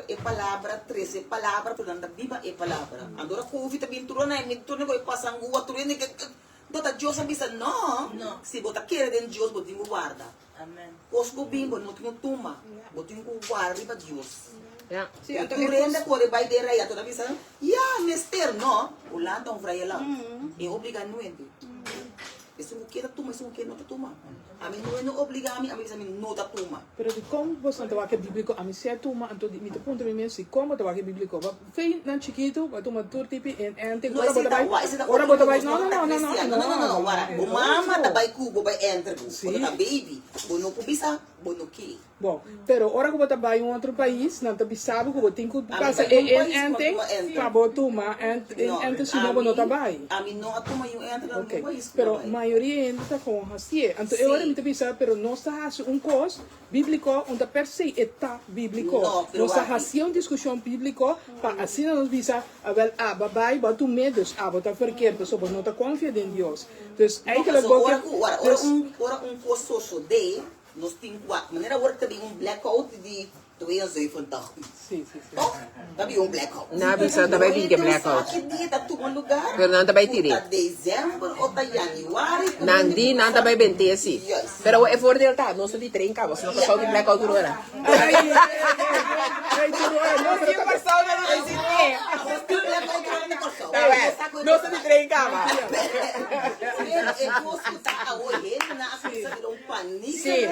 É palavra 13, palavra portanto viva é palavra. Agora Covid também tudo na me tudo vai passar rua tudo nem que dota Deus avisa não. Se bota querer de Deus botar em guarda. Amém. Os cubimos não tem tuma, botar em guarda para Deus. Ja. Sí, entonces rende por vai de raya toda vez. Ya, mister no, o lá tão fraia lá. É obrigado não ente. Isso não quer tuma, isso não quer não tuma. A mim não obriga a mim não tá tuma. Pero de como você não tá bíblico, a mim se é tuma, então de mito ponto mesmo se como tá bíblico. Foi na chiquito, vai tomar tur tipo en tem ora bota vai. Ora bota vai. Não. O mama tá vai cubo, vai enter. Quando tá baby, bono kubisa, bono ki. Bom, pero ora que você vai em outro país, não tá bisado que você tem que passar en tem, para botar en se não não tá vai. A mim não atoma eu entra no país. Pero maioria ainda com assim. Então eu ora me bisa, pero não está um cos bíblico, onde per se está bíblico. Não está assim uma discussão bíblico, para assim nós bisa, well, babai, botar medos, botar verkeerd, pessoa não está confiante em Deus. Dus eigenlijk ora cos social day. Nós temos maneira agora também blackout de 72. Sim, sim, sim. Toch? Dan heb je een blackout. Na bisa também big blackout. Hindi dat tuong lugar. Pero não também tiri. Tot dezember of januari. Nandi não também bentesi. Pero o voordeel tá, nós de trem cá, você não passou de blackout por hora. Nós de passou na Tá bem. Nós de trem cá, va. Sim.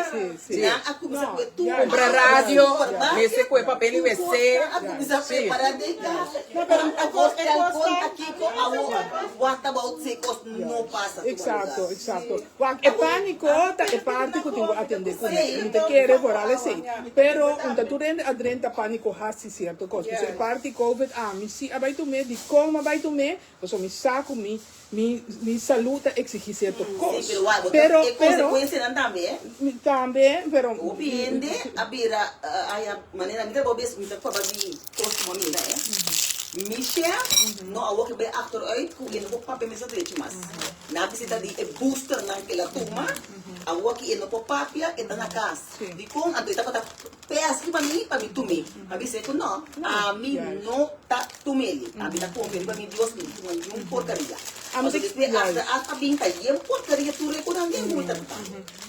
Compra rádio, nesse com papel e WC. Sim. Exato. É pânico, é parte que eu tenho que atender com ele. Não te quero por ali, sim. Pero, tu adrenta pânico, hasi certo coisa. É parte COVID, se vai tu me, de como vai tu me, eu me saco, mi saluta exigir certo coisa. Pero, consequência também. Também, pero. Opende, a maneira de bobes, me para de próximo mina, Michel, no awak bij achteruit, hoe in op papel met z'n tweetje mas. Na visita di booster na kila tuma, awak in op papel en dan nakas. Di kong anto ita pata peas ki pami tumi. Abi se ko no, mi no ta tumeli. Abi ta kong peri pami Dios ni yung porcaria. Als abing tayo, porcaria ture ko nang yung muita.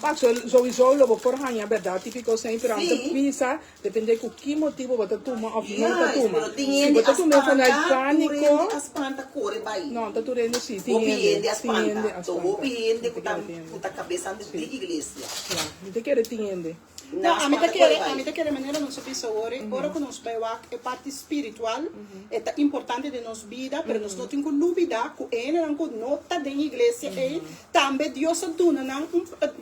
Mas sowieso lo vou por ganhar verdade típico sempre antes visa depende com que motivo você toma ou não tá toma. Se você toma fanal pânico, as panta corre vai. Não, tá turendo sim, tiende as panta. So opiende com a cabeça de igreja. Não te quer tiende. Não, a mim te quer maneira não se pensa ora que nós vai é parte espiritual, é importante de nos vida, pero nós não temos dúvida que não nota da igreja e também Deus dona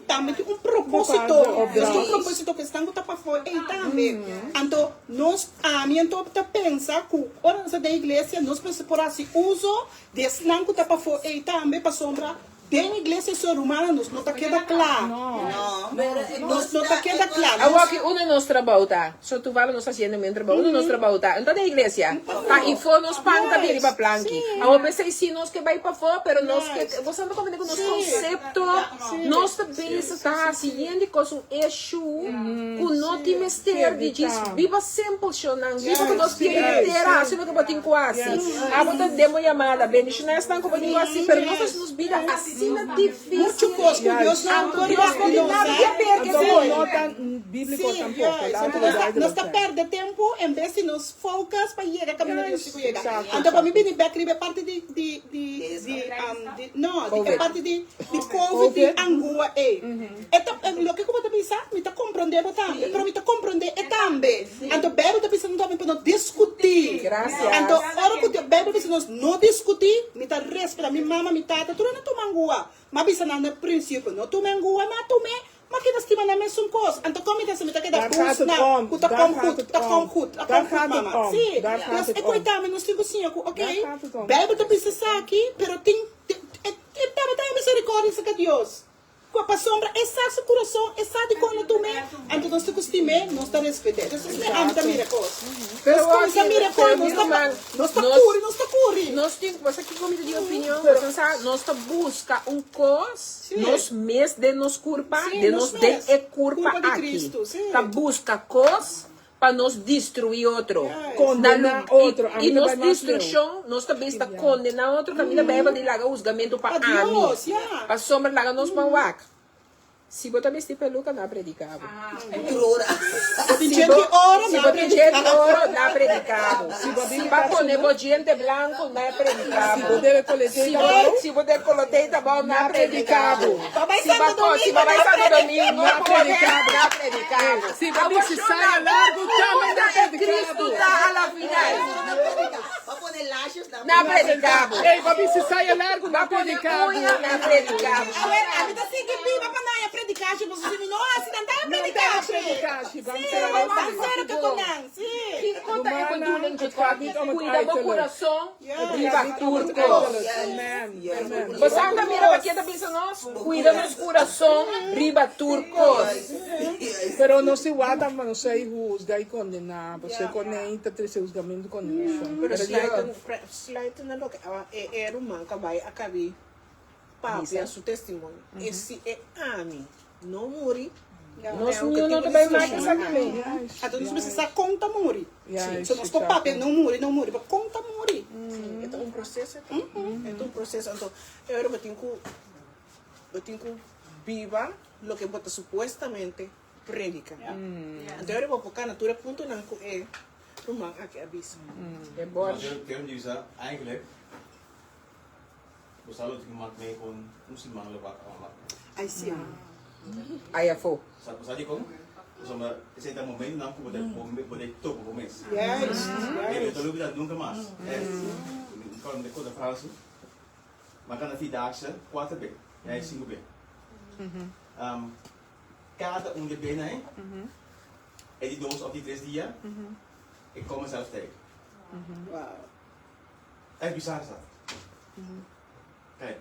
também um propósito, um propósito que estão para fora e também. Então nós a mim então pensa que ora da igreja nós pensamos por assim uso desse não que está para fora e também para sombra. Tem igreja ser humana não está queda claro. Não está queda claro. Agora que um nos trabalha, só tu vai nos fazendo meu trabalho, nos trabalha. Então da igreja, tá e for nos panta bem para planque. Agora pensei sim nós que vai para fora, pero nós que você não compreende com nosso conceito, nós também está seguindo com um eixo, com não te mister de diz viva sempre chonang, viva que nós queremos ter, assim que botem quase. Agora demo chamada, bem, não estão com botem quase, pero nós nos vida assim difícil. Muito custo, Deus não pode nota bíblico tampoco. Nós está perdendo tempo em vez de nos focas para chegar a caminho de Deus chegar. Então para mim bem é parte de parte de COVID de angua lo que como te pensar, me está compreendendo também, pero me está compreendendo também. Então bebe está pensando também para não discutir. Então hora que bebe pensando não discutir, me está respeitando minha mama, minha tata, tu não toma angua. Mas bisa na princípio, não tome angua, mas tome. Mas que nós temos na mesma coisa. Então como é que você quer dar curso na, kuta kom goed, mama. Sim. Mas é coitado, nós temos assim, ok. Bíblia tá pensando aqui, pero tem misericórdia de Deus. Com a sombra, essa coração, essa de quando tu me, então nós te costime, nós te respeitamos. Nós te amamos miracos. Pero nós está miracos, nós está curi. Nós temos, você que comida de opinião, nós tá busca cos, nós mes de nos culpa, de nos de culpa aqui. Tá busca cos para nos destruir outro. Condenar outro. E nos destruição, nós também está condenar outro, caminho da Bíblia de laga o julgamento para mim. Para sombra laga nós para o ac. Se botar este peluca, não predicava. Por hora. Se botar gente ouro, não predicava. Se para poner bodiente branco, não predicava. Se botar coloteta bom, não predicava. Se vai sair domingo, não predicava. Se sai largo, também não predicava. Cristo está a final. Para poner lajes, não predicava. Ei, papi, se sai largo, não predicava. Não predicava. A vida tem que vir para não predicar, você me não acidentar a predicar. Sim, vamos que conhece. Que conta é quando o lente cuida do coração, viva turco. Você anda mira para quem tá pensando nós, cuida do coração, viva turcos. Pero não se guarda, mas não sei juzgar e condenar. Você conecta entre seus julgamento e condenação. Pero slide na loca, era uma cabai acabi. Papi, a su testimonio. Esse é ami. Não muri, Nós não também mais aqui. Então nós precisamos conta muri. Juist, Se nós com papel não muri, mas conta muri. Então um processo, então um processo, então eu tenho que viva lo que bota supuestamente predica. Então eu vou focar na tua ponto não é uma aqui aviso. É bom. Kevin die zei eigenlijk, we zouden het gemaakt mee gewoon Muslimen maken. Aí sim. Aí é fogo. Sabe como? Insomma, esse é o momento não que poder topo com isso. Yes. Eu estou lutando nunca mais. Quando de coisa frase, mas cada vierdaagse 4B, jij 5B. Cada de benen, en die doos op die 3 dias, ik kom mezelf tegen. Wow. Echt bizar is dat. Kijk,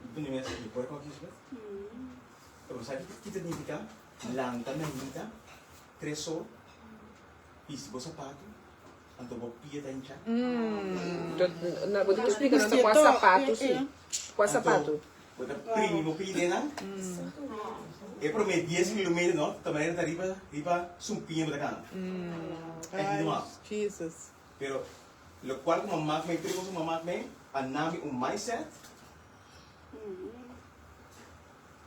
ik ben nu mensen die porkokjes met. Então, sabe o que significa? Lanta na minha, tresor, pisbo sapato, anto pia tencha. Não, vou te explicar, não com sapato, sim. Com sapato. Vou primi mo pia na. Eu prometi 10 km, não? Também era riba sumpinha para cá. É normal. Jesus. Pero lo cual como más me trigo como más me anami mindset.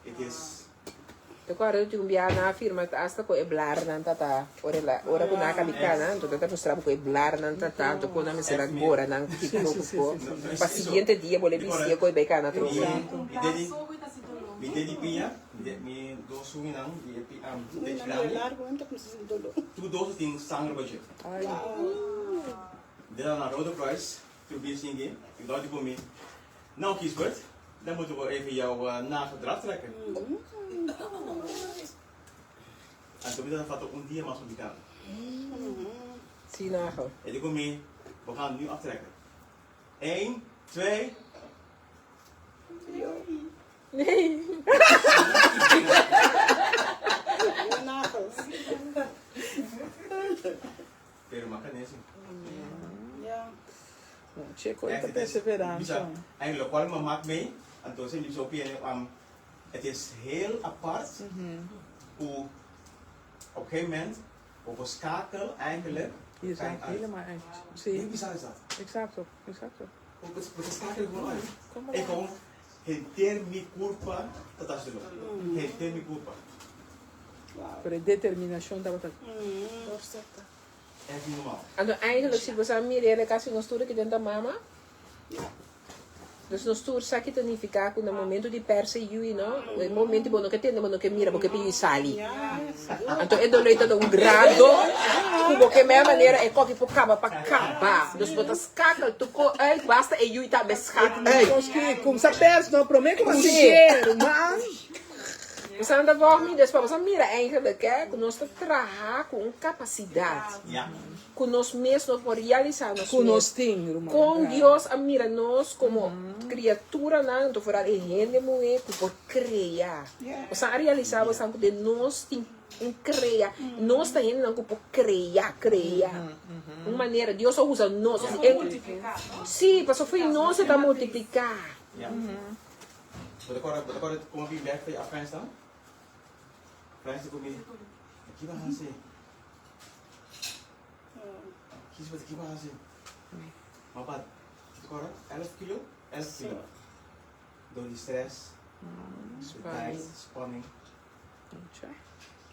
It is Agora eu tinha na firma hasta ko eblar nan tata ora ko nakabikana to tata mostrava ko eblar nan tata to ko na me será agora nan tipo ko pa seguinte dia bole bisia ko bekana to mi dedi pinha mi dos suminang di Largo, então precisa de dolo. tu dos ting sangue budget de lá na Rode Kruis tu bi singe ik dacht ik me nou kiesbert dan moeten we even jouw nagedrag trekken. En toen dat gaat ook dia masuk di kamer. Zie nagel. En ik kom mee, we gaan nu aftrekken. 1, 2. Nee. Nagels. Pero makanese. Ja. Checo esta perseverança. Eigenlijk wat me maakt mee, en toen zijn jullie zo het is heel apart hoe op een gegeven moment op een schakel eigenlijk. Je zijn helemaal uit. Zie je? Hoe bizar is dat? Exacto. Op het schakel gewoon uit. En gewoon, geen mi culpa, dat is de lucht. Geen mi culpa. Por determinação da outra. Echt niet normaal. Então eigenlijk se você mirar kasi nós tudo que dentro da mama. Dus nós tudo sabe que significa que no momento de perseguir, não? O momento bom que tem, bom que mira, porque pedi sali. Então é do leito de grado, como que minha maneira é qualquer por caba para acabar. Dus botas caca, tu co, basta e eu tá bescat. Que como se perde, não promete que dinheiro, mas Você anda dormindo, depois você mira eigenlijk que nós trabalhamos com capacidade. Com nós mesmos por realizar nós mesmos. Com Deus, a mira nós como criatura, não, então fora de gente mulher por criar. Você realizar você de nós tem criar, nós também não por criar. Uma maneira Deus só usa nós. Sim, porque foi nós que está multiplicar. Wat agora como vi back para Afghanistan? Prijs de comida. Aqui vai fazer. Kies wat aqui vai fazer. Maar wat? Agora 11 kilo. Door die stress, tijd, spanning.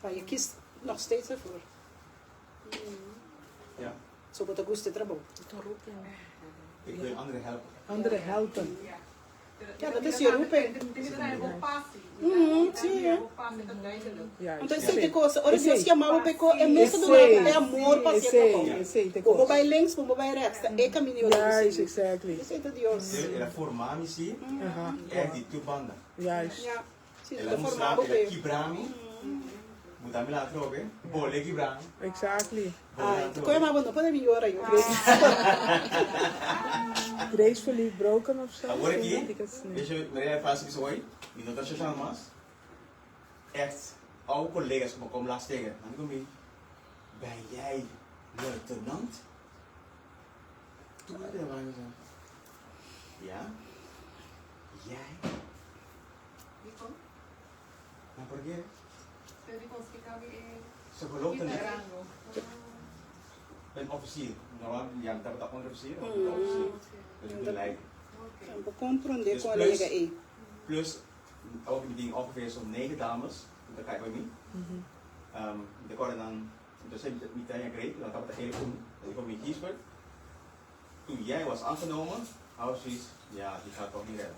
Maar je kiest nog steeds ervoor. Ja. Zo wordt het goed trabajo. Ik wil anderen helpen. Anderen helpen. Ja, dat is je roeping. Sim. Então, se te coisa, ora Deus chamava para co, é mesmo do lado, é amor para ser como vai links, como vai rechts, é caminho lá. Juist, exactly. Isso é de Deus. Era formar missie, é de tu banda. Juist. Ja, sim, Ela é formado mostrava, ela bem. quebrava, mudava lá atrás, bole quebrava. Exactly. Ah, tu come não pode melhorar eu. Gracefully broken of zo. Agora aqui, weet je, Maria faz isso hoje, e não está chegando mais. Echt, oude collega's komen laatst tegen. En ik kom mee, ben jij luitenant? Toen waren we zo. Ja? Jij? Wie komt? Nou, por qué? Ze geloofde niet. Een officier. Nou, ja, dat is een officier. Een officier. Dus ik ben leider. We comprenden, Dus collega. plus ook die ding ongeveer zo'n 9 dames. Dat ga ik ook niet. De koren dan, dus heb ik niet aan gekregen, dan had ik het hele doen. Ik kom in Giesberg. Toen jij was aangenomen, had ik zoiets, ja, die gaat toch niet redden.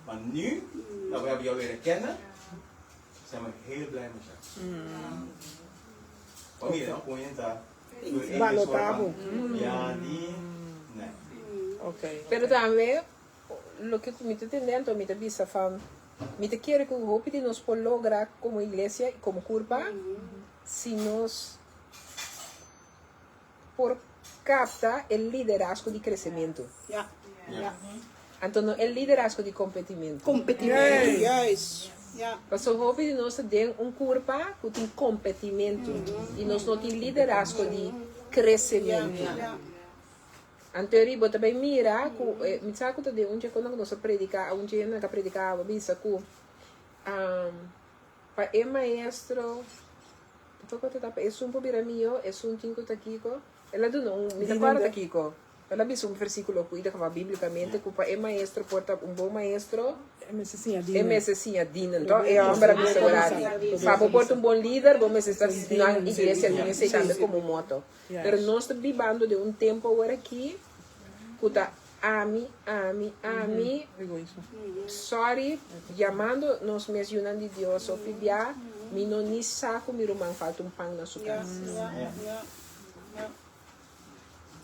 Maar nu, dat we hebben jou weer kennen, zijn we heel blij met jou. Kom hier, kom je in daar. Ja, die, nee. Pero también, lo que me está entendiendo, me está vista van, me te quiero que hope que nos por lograr como iglesia y como curva, si nos por capta el liderazgo de crecimiento. Ja. Ja. Entonces, el liderazgo de competimiento. Competimiento, juist. Ja. Mas eu hoop que nós temos curva que tem competimento e nós não temos liderazgo de crescimento. Anterior, eu também mira, me sabe que de onde quando nós predicar, onde nós predicava, bisa que para o maestro, depois que é um pouco meu, é um tinco taquico, ela não, me dá para taquico. Ela disse versículo que ela biblicamente que para o maestro porta bom maestro. MSC Adina, então é a obra de segurança. Para portar bom líder, vamos estar na igreja também como moto. Mas nós estamos vivendo de tempo agora aqui, que está ami. Sorry, chamando, nós mencionando de Deus, ou fibia, me não nem saco, me não falta pão na sua casa.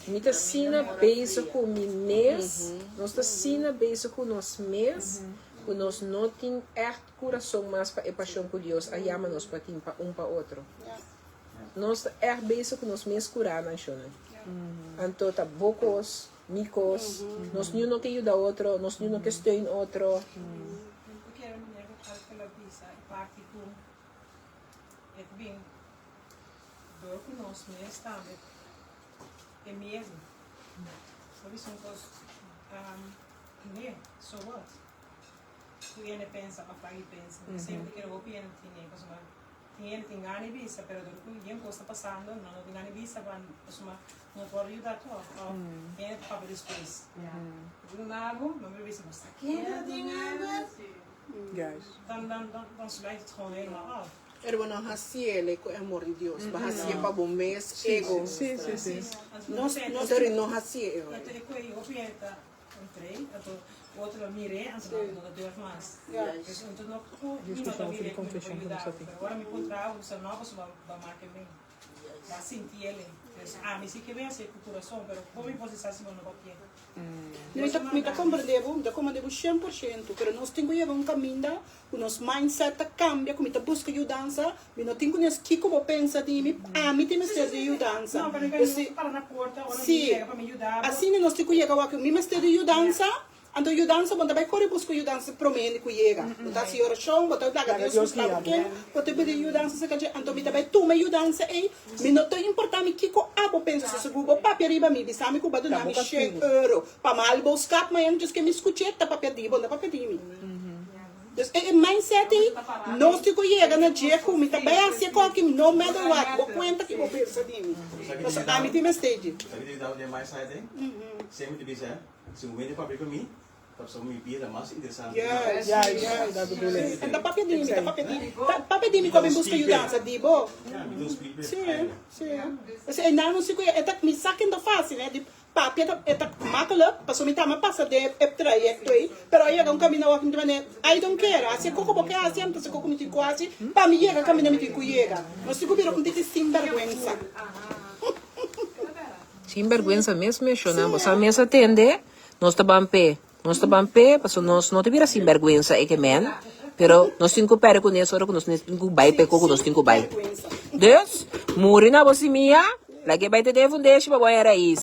Me está sina beijo com mim mesmo, nós está sina beijo com nós mesmos. Que nós não temos coração mais para a paixão por Deus, a chama-nos para para outro. Nós é beijo que nós mesmos curar na chona. Então, tá bocos, micos, nós não que ajuda outro, nós não que steun outro. Eu quero me levar pela visa e parte com o bem do que nós mesmos também é mesmo. Por isso, nós so what? Tiene pensa, papá y pensa. Sempre que eu tiene tem ganho visa, pero do que o tempo está passando, não tem ganho visa, não pode ajudar todo. É para depois. Do nada, não me visa, mas aqui tem nada. Dan sluit het gewoon helemaal af. Er wordt nog haciele com o amor de Deus, para hacer para bom mês, ego. Sim. Nós ter não haciele. Então eu entrei, outro mirei, antes não deu mais. Então não não mirei como cuidar. Agora me encontrar o seu novo sobre a marca bem. Já senti ele. Me sei que vem a ser coração, mas como posição se não papel. Me está compreendendo 100%, pero nós temos que levar caminho, o nosso mindset cambia, como está busca ajudança, e não tem que nós que como pensa de mim, me tem que ser de ajudança. Não, para para na porta, ou não chega para me ajudar. Assim nós temos que chegar aqui, me ter de ajudança. Então, ajudança, quando vai correr buscar ajudança, promete que chega. Então, se oração, você vai dar Deus buscar porque você pede ajudança, então, me também toma ajudança, me não tem importante que eu abo pensa se o papo arriba me diz, me cuba do nome €100 para mal buscar, mas antes que me escute, tá para pedir, bom, para pedir me. Então, mindset nós temos que chegar na dia que me também assim qualquer no matter what, vou conta que vou pensar de mim. Então, a mim tem stage. Sabe que dá o mais sai daí? Sempre te dizer, se o meio para para mim. Dat zou me bieden, maar interessant. Ja, dat bedoel ik. En dat papedimi come busca aiutanza, tipo. Sì. E non si è dat mi sa che non facile, di papi è dat makkelijk, passo mi tama passa de trajecto, però io non cammino a fine, I don't care, se coco porque sempre se coco mi ti quasi, pa mi llega cammina mi ti cuiega. Non si cubiro con ti sinvergüenza. Sinvergüenza mesmo, chonamos, a mesa atende, nós estamos pé. Nós estamos pé, porque nós não tivemos sinvergüenza, pero nós temos que parar com isso, nós temos que bair, nós temos que bair. Dus, muri na você minha, lá que vai ter de fundar, para banhar aí.